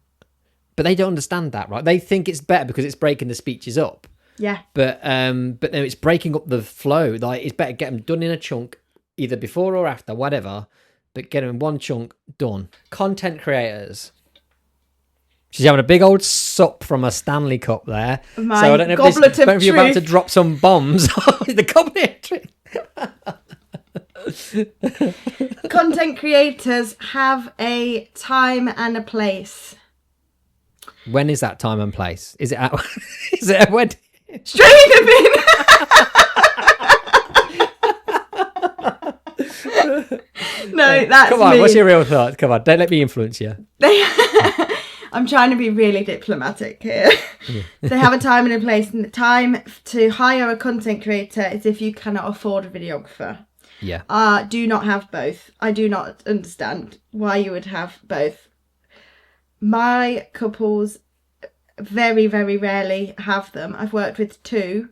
But they don't understand that, right? They think it's better because it's breaking the speeches up. Yeah. But then it's breaking up the flow. Like, it's better get them done in a chunk, either before or after, whatever. But get them in one chunk, done. Content creators. She's having a big old sup from a Stanley cup there. My so I don't know goblet if you're about to drop some bombs. The goblet of truth. Content creators have a time and a place. When is that time and place? Is it at a wedding? Straight in the bin. No, that's Come on, me. what's your real thoughts? Come on, don't let me influence you. I'm trying to be really diplomatic here. Yeah. They have a time and a place, and the time to hire a content creator is if you cannot afford a videographer. Yeah. Do not have both. I do not understand why you would have both. My couples very, very rarely have them. I've worked with 2,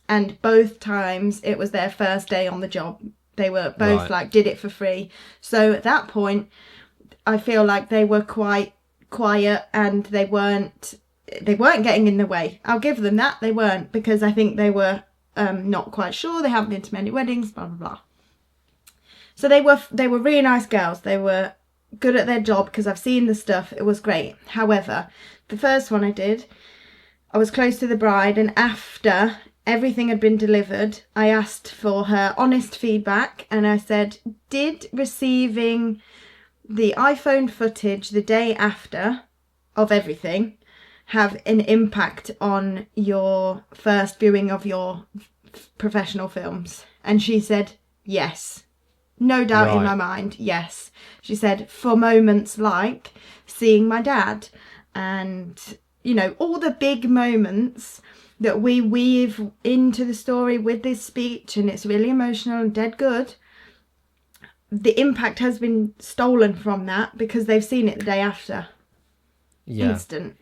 and both times it was their first day on the job. They were both did it for free. So at that point, I feel like they were quite quiet, and they weren't getting in the way. I'll give them that. They weren't, because I think they were not quite sure. They haven't been to many weddings, blah, blah, blah. So they were really nice girls. They were good at their job, because I've seen the stuff. It was great. However, the first one I did, I was close to the bride, and after everything had been delivered, I asked for her honest feedback, and I said, did receiving the iPhone footage the day after of everything have an impact on your first viewing of your professional films? And she said, yes. No doubt in my mind, yes. She said, for moments like seeing my dad and, all the big moments that we weave into the story with this speech, and it's really emotional and dead good, the impact has been stolen from that because they've seen it the day after. Yeah. Instant.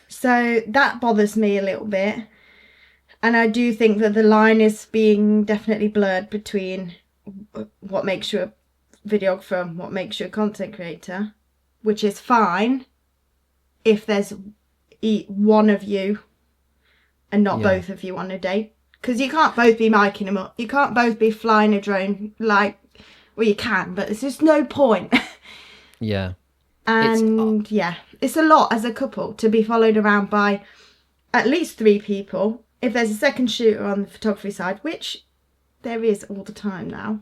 So that bothers me a little bit. And I do think that the line is being definitely blurred between what makes you a videographer and what makes you a content creator, which is fine if there's one of you and not both of you on a date, because you can't both be miking them up, you can't both be flying a drone, well, you can, but there's just no point. Yeah. And it's a lot as a couple to be followed around by at least 3 people. If there's a second shooter on the photography side, which there is all the time now.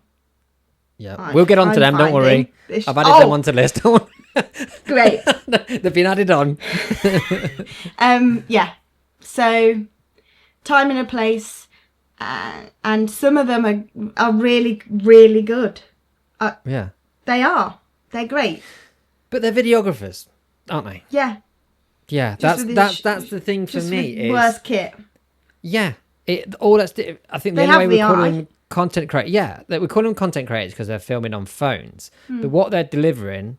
Yeah, we'll get on to them, don't worry. I've added them onto the list. Great. They've been added on. Yeah, so time and a place, and some of them are really, really good. Yeah. They are. They're great. But they're videographers, aren't they? Yeah. Yeah, that's the thing for me. Is worse kit. Yeah. I think the only way we're calling content creators, we're calling them content creators because they're filming on phones. But what they're delivering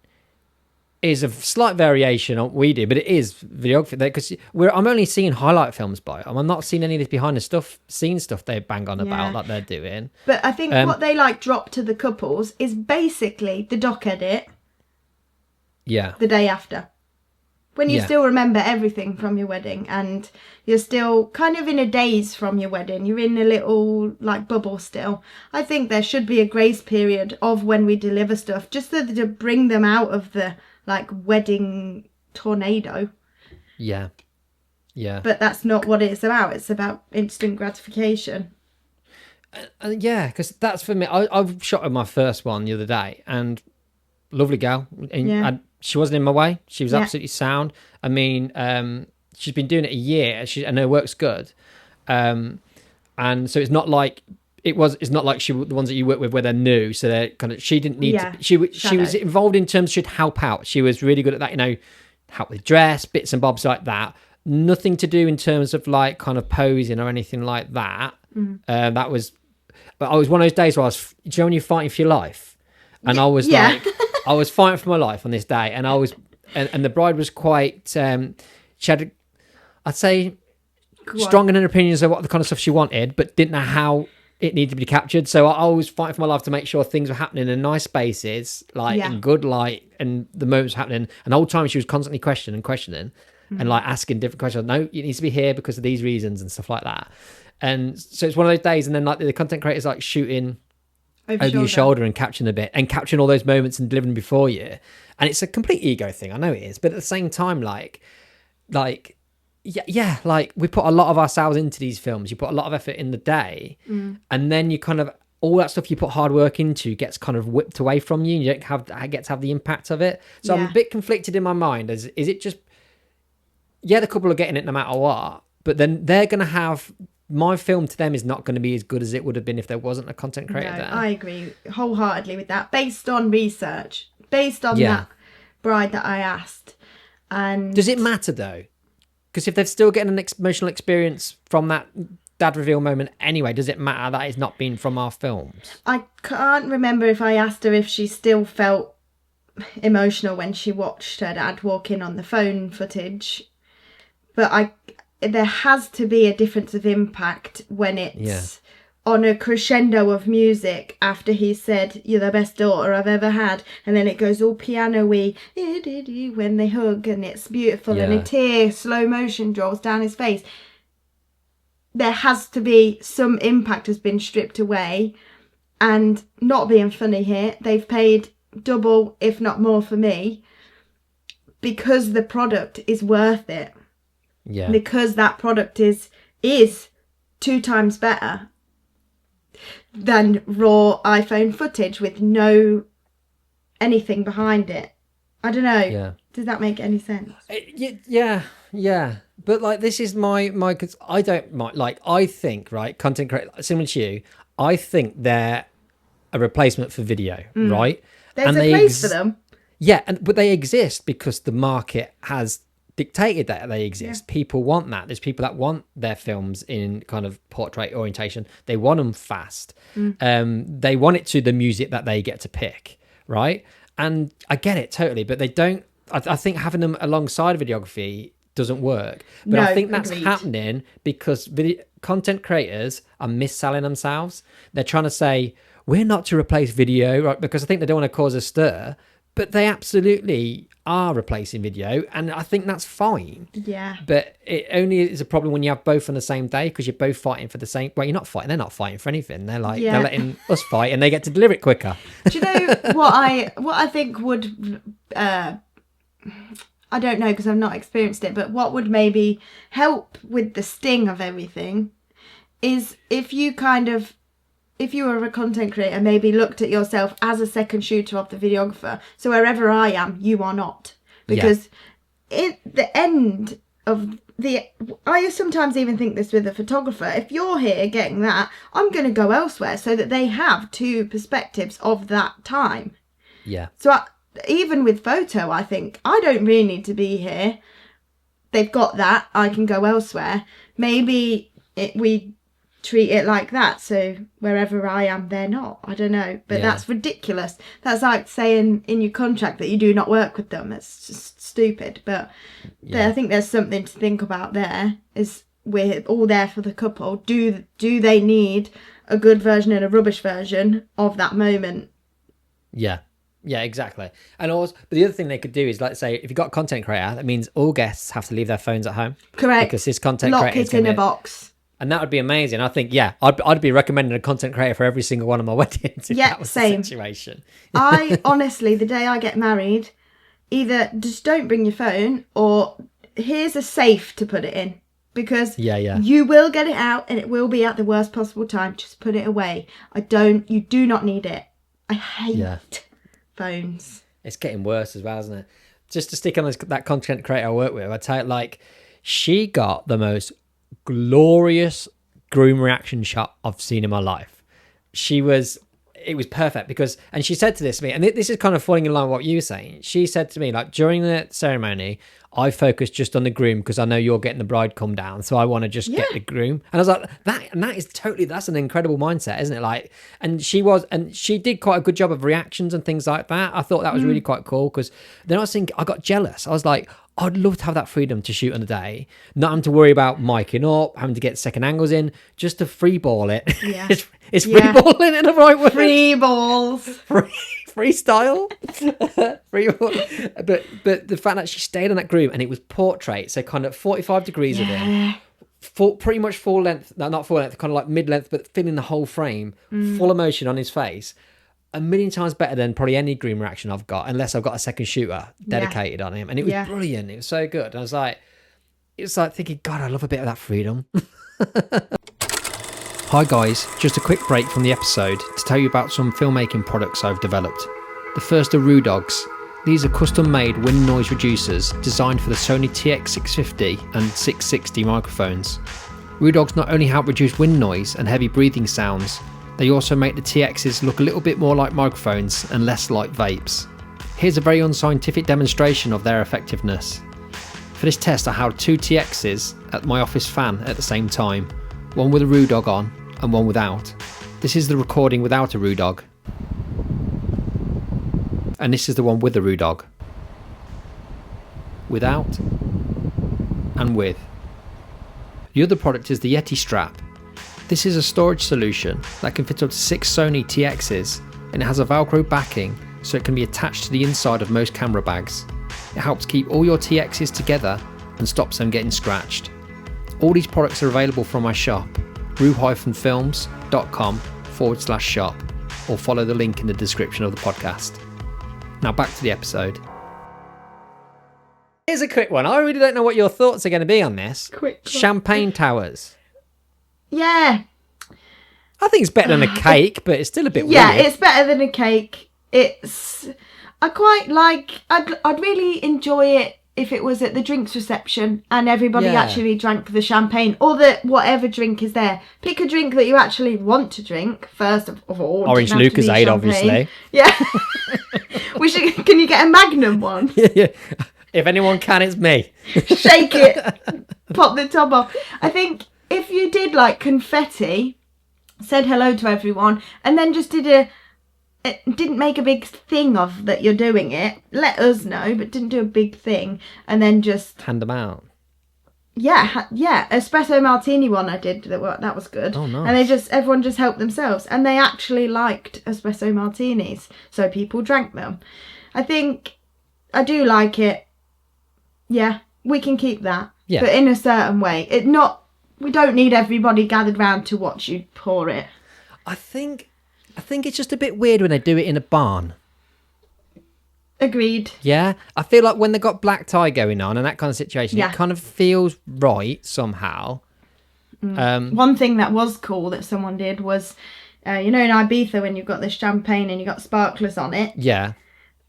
is a slight variation on what we do, but it is videography. Because I'm only seeing highlight films by them. I'm not seeing any of this behind the scenes stuff they bang on about that they're doing. But I think what they drop to the couples is basically the doc edit. Yeah. The day after. When you still remember everything from your wedding, and you're still kind of in a daze from your wedding. You're in a little bubble still. I think there should be a grace period of when we deliver stuff, just to bring them out of the wedding tornado. Yeah. Yeah. But that's not what it's about. It's about instant gratification. Yeah, because that's for me. I've shot my first one the other day, and lovely gal. And she wasn't in my way. She was absolutely sound. I mean, she's been doing it a year, and her work's good. And so it's not like it's not like the ones that you work with where they're new. So they're she didn't need to. She was involved in terms she'd help out. She was really good at that. Help with dress, bits and bobs like that. Nothing to do in terms of kind of posing or anything like that. That was. But I was one of those days where when you're fighting for your life, and I was I was fighting for my life on this day, and I was, and the bride was quite. She had, I'd say, strong in her opinions of what the kind of stuff she wanted, but didn't know how it needed to be captured. So I was fighting for my life to make sure things were happening in nice spaces, like in good light, and the moments happening. And the whole time she was constantly questioning and like asking different questions. No, it needs to be here because of these reasons and stuff like that. And so it's one of those days, and then like the content creators like shooting over your shoulder and capturing a bit and capturing all those moments and delivering before you. And it's a complete ego thing. I know it is, but at the same time, like we put a lot of ourselves into these films. You put a lot of effort in the day, and then you kind of all that stuff you put hard work into gets kind of whipped away from you. You don't get to have the impact of it. So I'm a bit conflicted in my mind. Is it just the couple are getting it no matter what, but then they're going to have. My film to them is not going to be as good as it would have been if there wasn't a content creator there. I agree wholeheartedly with that. Based on research, based on that bride that I asked. And does it matter though? Because if they're still getting an emotional experience from that dad reveal moment anyway, does it matter that it's not been from our films? I can't remember if I asked her if she still felt emotional when she watched her dad walk in on the phone footage. But there has to be a difference of impact when it's on a crescendo of music after he said, "You're the best daughter I've ever had," and then it goes all piano-y when they hug, and it's beautiful, and a tear slow motion rolls down his face. There has to be some impact has been stripped away. And not being funny here, they've paid double if not more for me because the product is worth it. Yeah. Because that product is 2 times better than raw iPhone footage with no anything behind it. I don't know. Yeah. Does that make any sense? Yeah. But like, this is my cause I don't mind. Like, I think, right, content creator, similar to you, I think they're a replacement for video, right? There's a place for them. Yeah, but they exist because the market has dictated that they exist. People want that. There's people that want their films in kind of portrait orientation. They want them fast. They want it to the music that they get to pick, right? And I get it totally, but they don't. I think having them alongside videography doesn't work. But I think that's happening because content creators are mis-selling themselves. They're trying to say, we're not to replace video, right? Because I think they don't want to cause a stir, but they absolutely are replacing video, and I think that's fine. Yeah. But it only is a problem when you have both on the same day because you're both fighting for the same. Well, you're not fighting. They're not fighting for anything. They're like they're letting us fight, and they get to deliver it quicker. Do you know what I think would? I don't know because I've not experienced it, but what would maybe help with the sting of everything is if you were a content creator, maybe looked at yourself as a second shooter of the videographer. So wherever I am, you are not. Because at the end of I sometimes even think this with a photographer. If you're here getting that, I'm going to go elsewhere so that they have 2 perspectives of that time. Yeah. So even with photo, I think I don't really need to be here. They've got that. I can go elsewhere. Maybe we treat it like that, so wherever I am they're not. I don't know, but that's ridiculous. That's like saying in your contract that you do not work with them. It's just stupid. But I think there's something to think about there. Is we're all there for the couple. Do they need a good version and a rubbish version of that moment? Yeah, exactly. And also, but the other thing they could do is, like, say, if you've got a content creator, that means all guests have to leave their phones at home. Correct. Because this content Lock creator it in a box. And that would be amazing. I think, I'd be recommending a content creator for every single one of my weddings if that was the situation. I honestly, the day I get married, either just don't bring your phone or here's a safe to put it in. Because you will get it out and it will be at the worst possible time. Just put it away. You do not need it. I hate phones. It's getting worse as well, isn't it? Just to stick on that content creator I work with, I tell you, like, she got the most glorious groom reaction shot I've seen in my life. It was perfect because, and she said to this to me, and this is kind of falling in line with what you were saying. She said to me, like, during the ceremony, I focused just on the groom because I know you're getting the bride come down, so I want to just get the groom. And I was like, that's an incredible mindset, isn't it? Like, and she did quite a good job of reactions and things like that. I thought that was really quite cool because then I got jealous. I was like, I'd love to have that freedom to shoot on a day, not having to worry about miking up, having to get second angles in, just to free ball it. Yeah. Is free balling in the right word? Free balls. Freestyle. Free ball. But the fact that she stayed on that groove and it was portrait, so kind of 45 degrees of him. Pretty much full length, no, not full length, kind of like mid length, but filling the whole frame, full emotion on his face. A million times better than probably any green reaction I've got, unless I've got a second shooter dedicated on him. And it was brilliant. It was so good. And I was like, thinking, God, I love a bit of that freedom. Hi guys, just a quick break from the episode to tell you about some filmmaking products I've developed. The first are RooDogs. These are custom-made wind noise reducers designed for the Sony TX650 and 660 microphones. RooDogs not only help reduce wind noise and heavy breathing sounds, they also make the TXs look a little bit more like microphones and less like vapes. Here's a very unscientific demonstration of their effectiveness. For this test, I held 2 TXs at my office fan at the same time, one with a RooDog on and one without. This is the recording without a RooDog. And this is the one with the RooDog. Without and with. The other product is the Yeti strap. This is a storage solution that can fit up to 6 Sony TXs, and it has a Velcro backing so it can be attached to the inside of most camera bags. It helps keep all your TXs together and stops them getting scratched. All these products are available from my shop, roo-films.com/shop, or follow the link in the description of the podcast. Now back to the episode. Here's a quick one. I really don't know what your thoughts are going to be on this. Champagne towers. Yeah. I think it's better than a cake, but it's still a bit weird. Yeah, it's better than a cake. I quite like, I'd really enjoy it if it was at the drinks reception and everybody actually drank the champagne or whatever drink is there. Pick a drink that you actually want to drink, first of all. Orange Lucozade, obviously. Yeah. Can you get a Magnum one? Yeah. If anyone can, it's me. Shake it. Pop the top off. I think if you did like confetti, said hello to everyone, and then just didn't make a big thing of that you're doing it, let us know, but didn't do a big thing, and then just hand them out. Yeah, espresso martini one I did, that was good. Oh, nice. And everyone just helped themselves, and they actually liked espresso martinis, so people drank them. I think I do like it. Yeah, we can keep that, but in a certain way. We don't need everybody gathered round to watch you pour it. I think it's just a bit weird when they do it in a barn. Agreed. Yeah, I feel like when they got black tie going on and that kind of situation, it kind of feels right somehow. One thing that was cool that someone did was, in Ibiza when you've got the champagne and you've got sparklers on it. Yeah.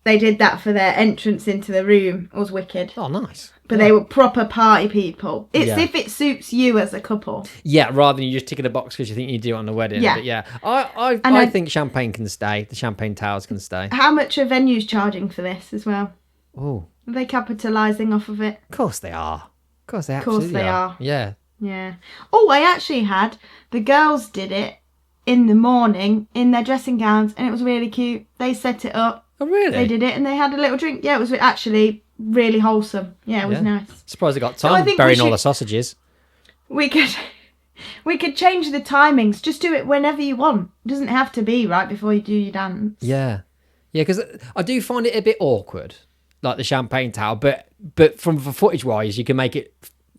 They did that for their entrance into the room. It was wicked. Oh, nice. But they were proper party people. It's if it suits you as a couple. Yeah, rather than you just ticking a box because you think you do it on the wedding. Yeah. But yeah, I think champagne can stay. The champagne towers can stay. How much are venues charging for this as well? Oh. Are they capitalising off of it? Of course they are. Of course they absolutely are. Yeah. Yeah. Oh, I actually the girls did it in the morning in their dressing gowns and it was really cute. They set it up. Oh, really? They did it and they had a little drink. Yeah, it was actually really wholesome. Yeah, it was nice. Surprised they got time burying all the sausages. We could change the timings. Just do it whenever you want. It doesn't have to be right before you do your dance. Yeah. Yeah, because I do find it a bit awkward, like the champagne tower, but from footage-wise, you can make it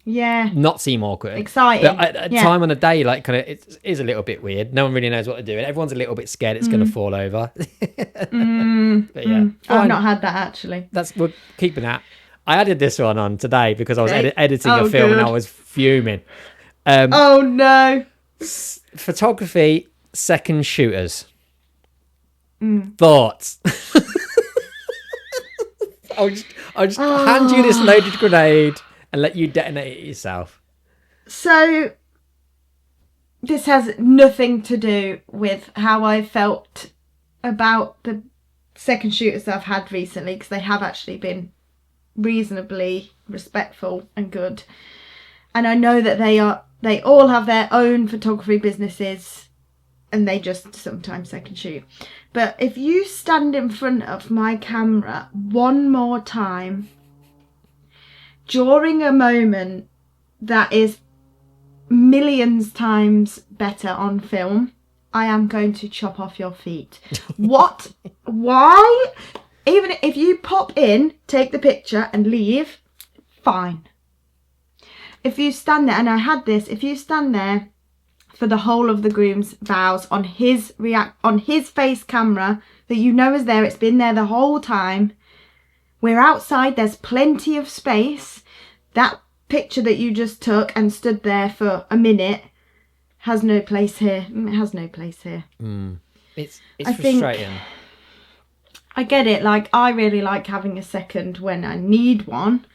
not seem awkward. Exciting. But at time on a day, like kind of, it is a little bit weird. No one really knows what to do. And everyone's a little bit scared it's going to fall over. But yeah. I've not had that actually. We're keeping that. I added this one on today because I was editing a film and I was fuming. Oh no. Photography, second shooters. Thoughts. I'll just hand you this loaded grenade and let you detonate it yourself. So, this has nothing to do with how I felt about the second shooters that I've had recently, because they have actually been reasonably respectful and good. And I know that they all have their own photography businesses and they just sometimes second shoot. But if you stand in front of my camera one more time during a moment that is millions times better on film, I am going to chop off your feet. What? Why? Even if you pop in, take the picture and leave, fine. If you stand there, and I had this, if you stand there for the whole of the groom's vows on his face camera that you know is there, it's been there the whole time. We're outside, there's plenty of space. That picture that you just took and stood there for a minute has no place here. It has no place here. It's frustrating. I get it. Like, I really like having a second when I need one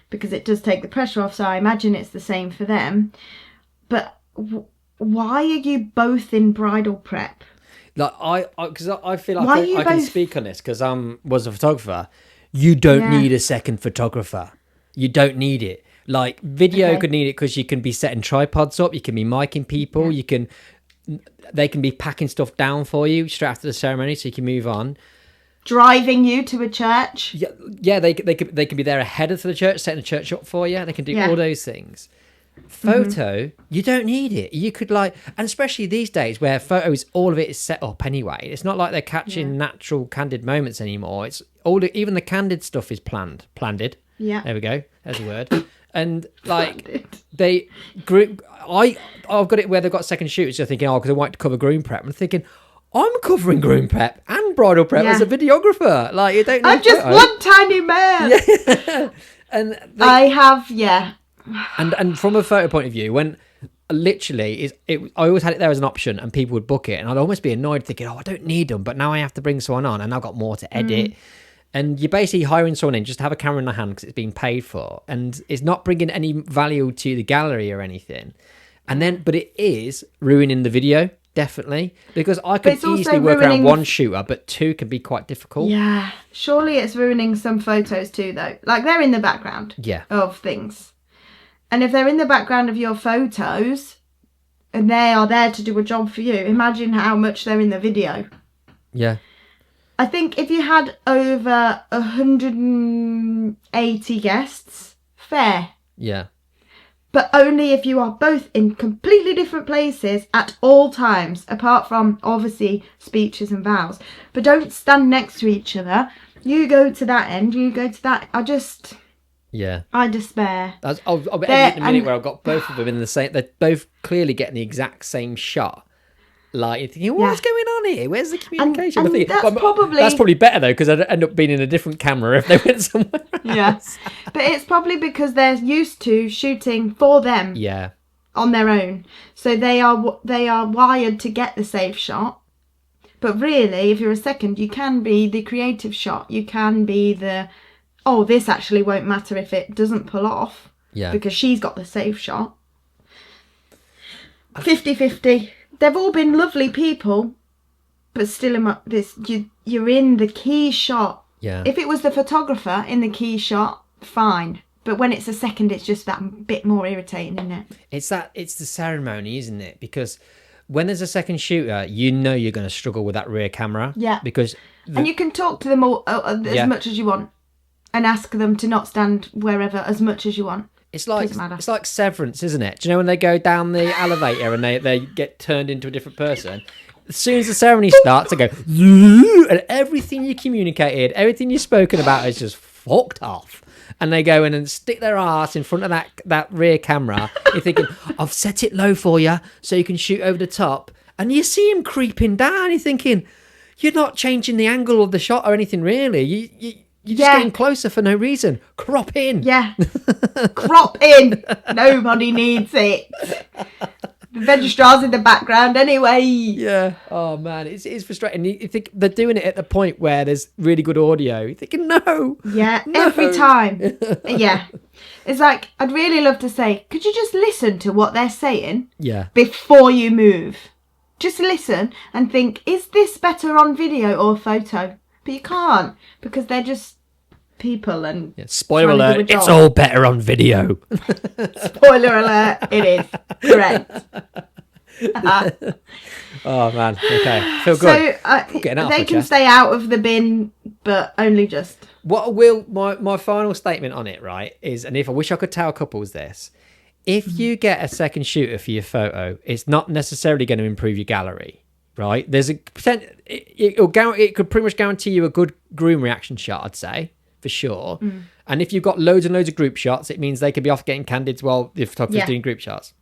because it does take the pressure off. So I imagine it's the same for them. But why are you both in bridal prep? Like because I feel like I can speak on this because I was a photographer. You don't need a second photographer. You don't need it. Like video could need it because you can be setting tripods up, you can be micing people, they can be packing stuff down for you straight after the ceremony, so you can move on. Driving you to a church. Yeah, they can be there ahead of the church, setting the church up for you. They can do all those things. Photo, you don't need it. You could and especially these days where photos, all of it is set up anyway. It's not like they're catching natural candid moments anymore. It's even the candid stuff is planned. Yeah. There we go. There's a word. And like I've got it where they've got second shoots. They're thinking, because I want to cover groom prep. I'm thinking, I'm covering groom prep and bridal prep as a videographer. Like, you don't need I'm just one tiny man. Yeah. And I have, And from a photo point of view, when literally I always had it there as an option and people would book it and I'd almost be annoyed thinking, I don't need them, but now I have to bring someone on and I've got more to edit. And you're basically hiring someone in just to have a camera in their hand because it's being paid for and it's not bringing any value to the gallery or anything. But it is ruining the video, definitely, because I could easily work around one shooter, but two can be quite difficult. Yeah, surely it's ruining some photos too, though. Like, they're in the background of things. And if they're in the background of your photos and they are there to do a job for you, imagine how much they're in the video. Yeah. I think if you had over 180 guests, fair. Yeah. But only if you are both in completely different places at all times, apart from, obviously, speeches and vows. But don't stand next to each other. You go to that end, you go to that. I despair. I'll be in a minute where I've got both of them in the same. They're both clearly getting the exact same shot. Like, you're thinking, what's going on here? Where's the communication? And that's probably better though, because I'd end up being in a different camera if they went somewhere else. Yes, but it's probably because they're used to shooting for them. Yeah. On their own, so they are wired to get the safe shot. But really, if you're a second, you can be the creative shot. You can be the, this actually won't matter if it doesn't pull off. Yeah. Because she's got the safe shot. 50-50. They've all been lovely people, but still you're in the key shot. Yeah. If it was the photographer in the key shot, fine. But when it's a second, it's just that bit more irritating, isn't it? It's the ceremony, isn't it? Because when there's a second shooter, you know you're going to struggle with that rear camera. Yeah. Because and you can talk to them all as much as you want, and ask them to not stand wherever as much as you want. It's like Severance, isn't it? Do you know when they go down the elevator and they get turned into a different person? As soon as the ceremony starts, they go, and everything you communicated, everything you've spoken about is just fucked off. And they go in and stick their ass in front of that rear camera. You're thinking, I've set it low for you so you can shoot over the top. And you see him creeping down. You're thinking, you're not changing the angle of the shot or anything, really. You're just getting closer for no reason. Crop in. Yeah. Crop in. Nobody needs it. The registrar's in the background anyway. Yeah. Oh, man. It's frustrating. You think they're doing it at the point where there's really good audio. You're thinking, no. Yeah, no. Every time. Yeah. It's like, I'd really love to say, could you just listen to what they're saying? Yeah. Before you move. Just listen and think, is this better on video or photo? But you can't, because they're just people and... Yeah, spoiler alert, it's all better on video. Spoiler alert, it is. Correct. Oh, man. Okay. Feel good. So they can stay out of the bin but only just. What will my final statement on it, right, is, and if I wish I could tell couples this, if you get a second shooter for your photo, it's not necessarily going to improve your gallery, right? There's a potential, it could pretty much guarantee you a good groom reaction shot, I'd say, for sure. And if you've got loads and loads of group shots, it means they could be off getting candids while the photographer's doing group shots.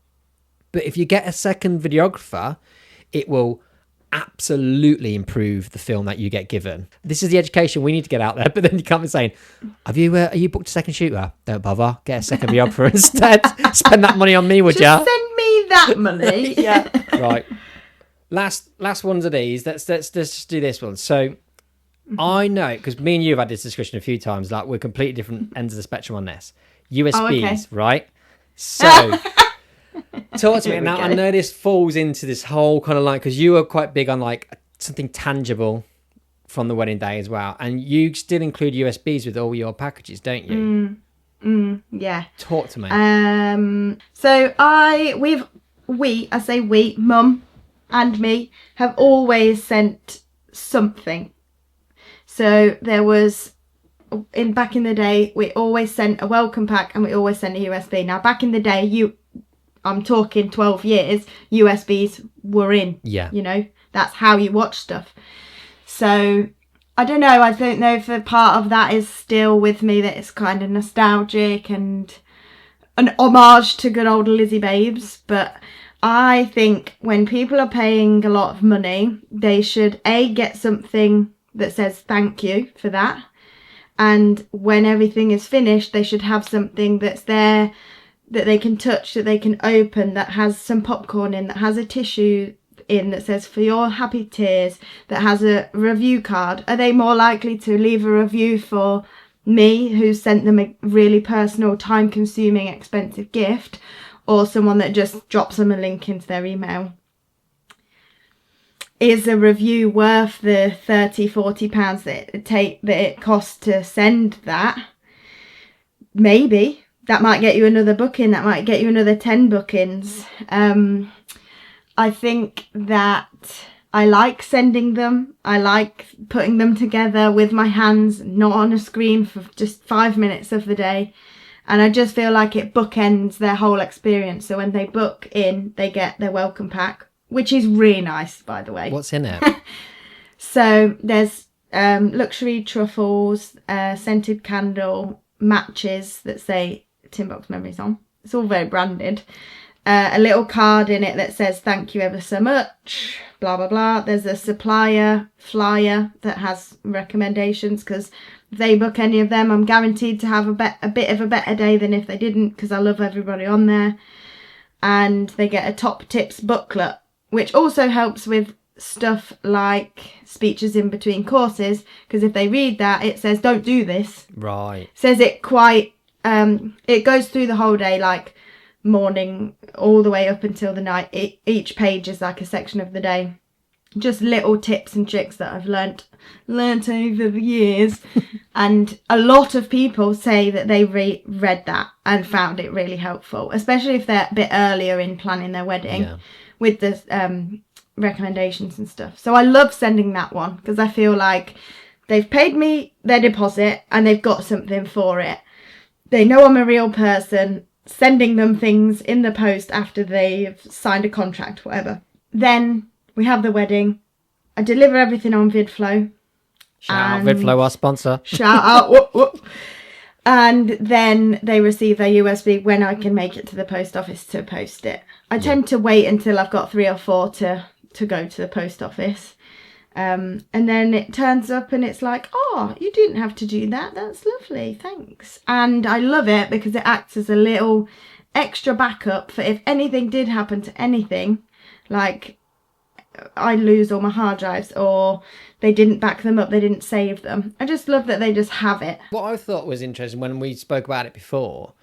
But if you get a second videographer, it will absolutely improve the film that you get given. This is the education we need to get out there. But then you can't be saying, are you booked a second shooter? Don't bother, get a second videographer instead. Spend that money on me, would ya? Send me that money. Yeah. Right, last ones of these. Let's just do this one. So I know, because me and you have had this discussion a few times, like we're completely different ends of the spectrum on this. USBs, right? So talk to me now. I know this falls into this whole kind of like, because you are quite big on like something tangible from the wedding day as well, and you still include USBs with all your packages, don't you? Yeah. Talk to me. So I say we, mum and me, have always sent something. So there was, back in the day, we always sent a welcome pack and we always sent a USB. Now, back in the day, I'm talking 12 years, USBs were in. Yeah. You know, that's how you watch stuff. So I don't know if a part of that is still with me, that it's kind of nostalgic and an homage to good old Lizzie Babes. But I think when people are paying a lot of money, they should get something that says thank you for that. And when everything is finished, they should have something that's there that they can touch, that they can open, that has some popcorn in, that has a tissue in, that says for your happy tears, that has a review card. Are they more likely to leave a review for me, who sent them a really personal, time-consuming, expensive gift, or someone that just drops them a link into their email? Is a review worth the £30-40 that it costs to send that? Maybe. That might get you another booking. That might get you another 10 bookings. I think that I like sending them. I like putting them together with my hands, not on a screen, for just 5 minutes of the day. And I just feel like it bookends their whole experience. So when they book in, they get their welcome pack, which is really nice, by the way. What's in it? So there's luxury truffles, scented candle, matches that say TinBox Memories on. It's all very branded. A little card in it that says thank you ever so much, blah, blah, blah. There's a supplier flyer that has recommendations, because if they book any of them, I'm guaranteed to have a bit of a better day than if they didn't, because I love everybody on there. And they get a top tips booklet, which also helps with stuff like speeches in between courses, because if they read that, it says don't do this. Right. Says it quite, it goes through the whole day, like morning all the way up until the night. Each page is like a section of the day. Just little tips and tricks that I've learnt over the years. And a lot of people say that they read that and found it really helpful, especially if they're a bit earlier in planning their wedding, with the recommendations and stuff. So I love sending that one, because I feel like they've paid me their deposit and they've got something for it. They know I'm a real person. Sending them things in the post after they've signed a contract, whatever. Then we have the wedding. I deliver everything on VidFlow. Shout out VidFlow, our sponsor. Shout out. Whoop, whoop. And then they receive their USB when I can make it to the post office to post it. I tend to wait until I've got 3 or 4 to go to the post office. And then it turns up and it's like, oh, you didn't have to do that. That's lovely. Thanks. And I love it because it acts as a little extra backup for if anything did happen to anything, like I lose all my hard drives or they didn't back them up, they didn't save them. I just love that they just have it. What I thought was interesting when we spoke about it before,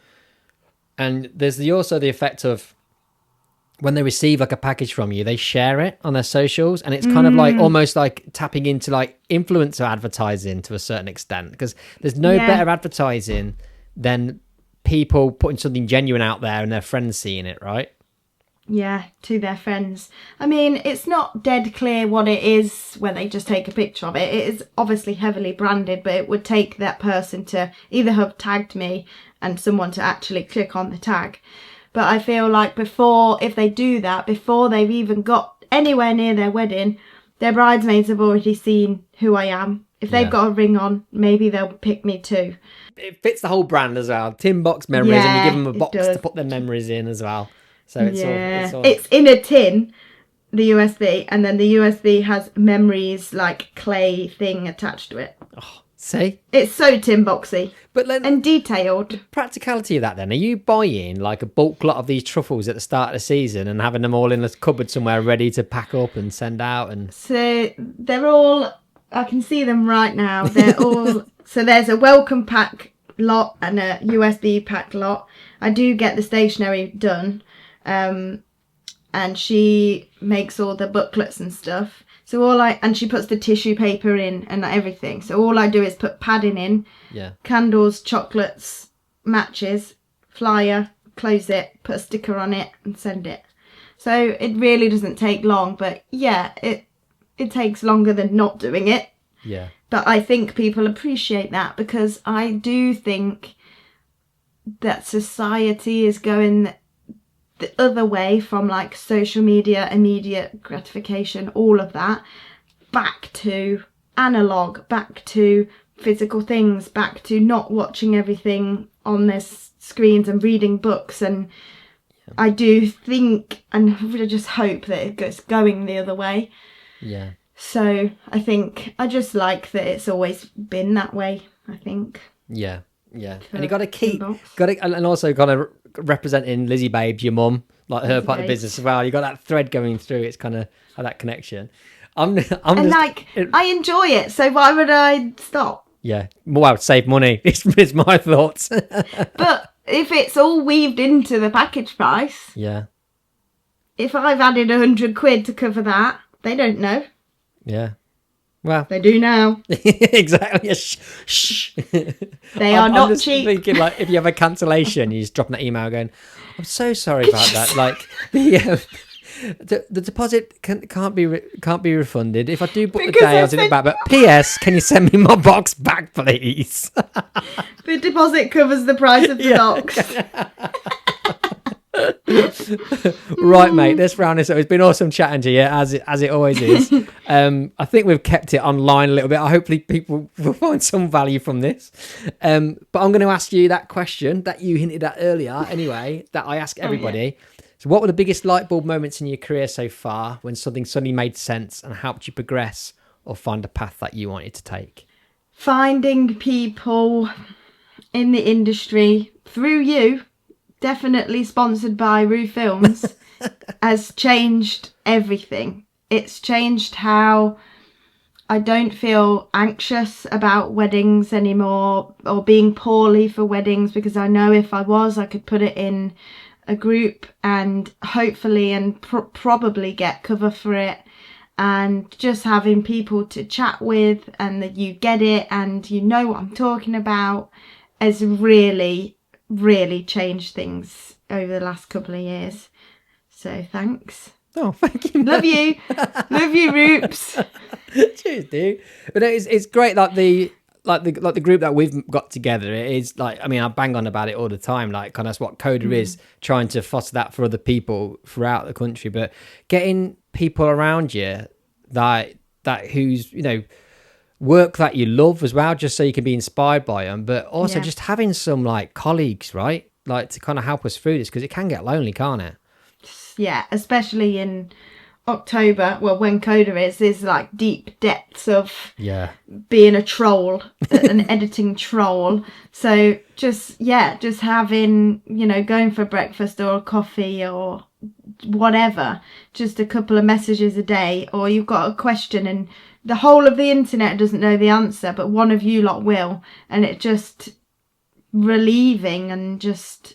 and there's also the effect of when they receive like a package from you, they share it on their socials, and it's kind of like almost like tapping into like influencer advertising to a certain extent, because there's no better advertising than people putting something genuine out there and their friends seeing it, right? to their friends. I mean, it's not dead clear what it is when they just take a picture of it. It is obviously heavily branded, but it would take that person to either have tagged me and someone to actually click on the tag. But I feel like if they do that, before they've even got anywhere near their wedding, their bridesmaids have already seen who I am. If they've got a ring on, maybe they'll pick me too. It fits the whole brand as well. TinBox Memories, and you give them a box to put their memories in as well. So it's in a tin, the USB, and then the USB has memories like clay thing attached to it. Oh, see? It's so TinBoxy. But then, and detailed. Practicality of that then, are you buying like a bulk lot of these truffles at the start of the season and having them all in a cupboard somewhere ready to pack up and send out? And so they're all, I can see them right now. They're all, so there's a welcome pack lot and a USB pack lot. I do get the stationery done. And she makes all the booklets and stuff. So and she puts the tissue paper in and everything. So all I do is put padding in, candles, chocolates, matches, flyer, close it, put a sticker on it and send it. So it really doesn't take long, but it takes longer than not doing it. Yeah. But I think people appreciate that, because I do think that society is going the other way from like social media, immediate gratification, all of that, back to analog, back to physical things, back to not watching everything on their screens and reading books. And I do think and really just hope that it goes going the other way. Yeah. So I think I just like that it's always been that way, I think. Yeah. Yeah. And you got to and also got to representing Lizzie Babes, your mum, like her part of the business as well. You got that thread going through. It's kind of that connection. I enjoy it. So why would I stop? Yeah. Well, save money. It's my thoughts. But if it's all weaved into the package price. Yeah. If I've added £100 to cover that, they don't know. Yeah. Well, they do now. Exactly. Shh. They are not cheap. Thinking, like, if you have a cancellation, you just drop that email going, "I'm so sorry about that. Like, the deposit can't be refunded. If I do book the day, I'll send it back. But P.S. Can you send me my box back, please?" The deposit covers the price of the box. Right, mate, let's round this up. It's been awesome chatting to you, as it always is. I think we've kept it online a little bit. Hopefully people will find some value from this. But I'm going to ask you that question that you hinted at earlier anyway, that I ask everybody. So what were the biggest light bulb moments in your career so far when something suddenly made sense and helped you progress or find a path that you wanted to take? Finding people in the industry through you, definitely sponsored by Roo Films, has changed everything. It's changed how I don't feel anxious about weddings anymore, or being poorly for weddings, because I know if I was, I could put it in a group and hopefully and probably get cover for it. And just having people to chat with and that you get it and you know what I'm talking about has really changed things over the last couple of years. So thanks. Oh, thank you. Love you. Love you, Roops. Cheers, dude. But it's great that the group that we've got together. It is like, I mean, I bang on about it all the time. Like, kind of that's what Coda is, trying to foster that for other people throughout the country. But getting people around you that who's, you know, work that you love as well, just so you can be inspired by them, but also just having some like colleagues, right, like to kind of help us through this, because it can get lonely, can't it? Yeah, especially in October, well, when Coda is like deep depths of being a troll, an editing troll. So just having, you know, going for breakfast or a coffee or whatever, just a couple of messages a day, or you've got a question and the whole of the internet doesn't know the answer, but one of you lot will, and it just relieving and just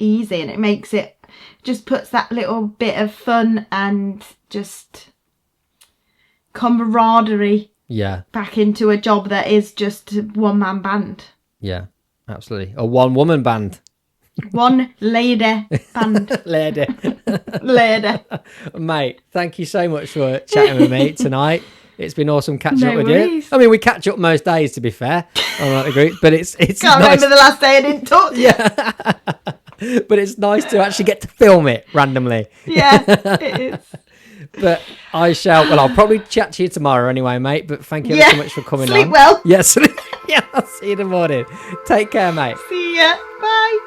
easy, and it makes it just puts that little bit of fun and just camaraderie back into a job that is just one man band. Yeah, absolutely. A one woman band. One lady band. Lady. Lady. Mate, thank you so much for chatting with me tonight. It's been awesome catching up with worries. you. I mean, we catch up most days, to be fair, on the group, but it's Can't nice. remember the last day I didn't talk to you. Yeah. But it's nice to actually get to film it randomly. Yeah, it is. But I'll probably chat to you tomorrow anyway, mate. But thank you so much for coming Sleep on. well. Yes. Yeah, I'll see you in the morning. Take care, mate. See ya. Bye.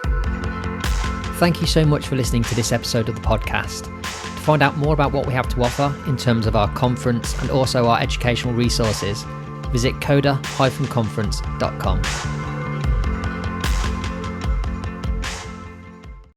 Thank you so much for listening to this episode of the podcast. To find out more about what we have to offer in terms of our conference and also our educational resources, visit coda-conference.com.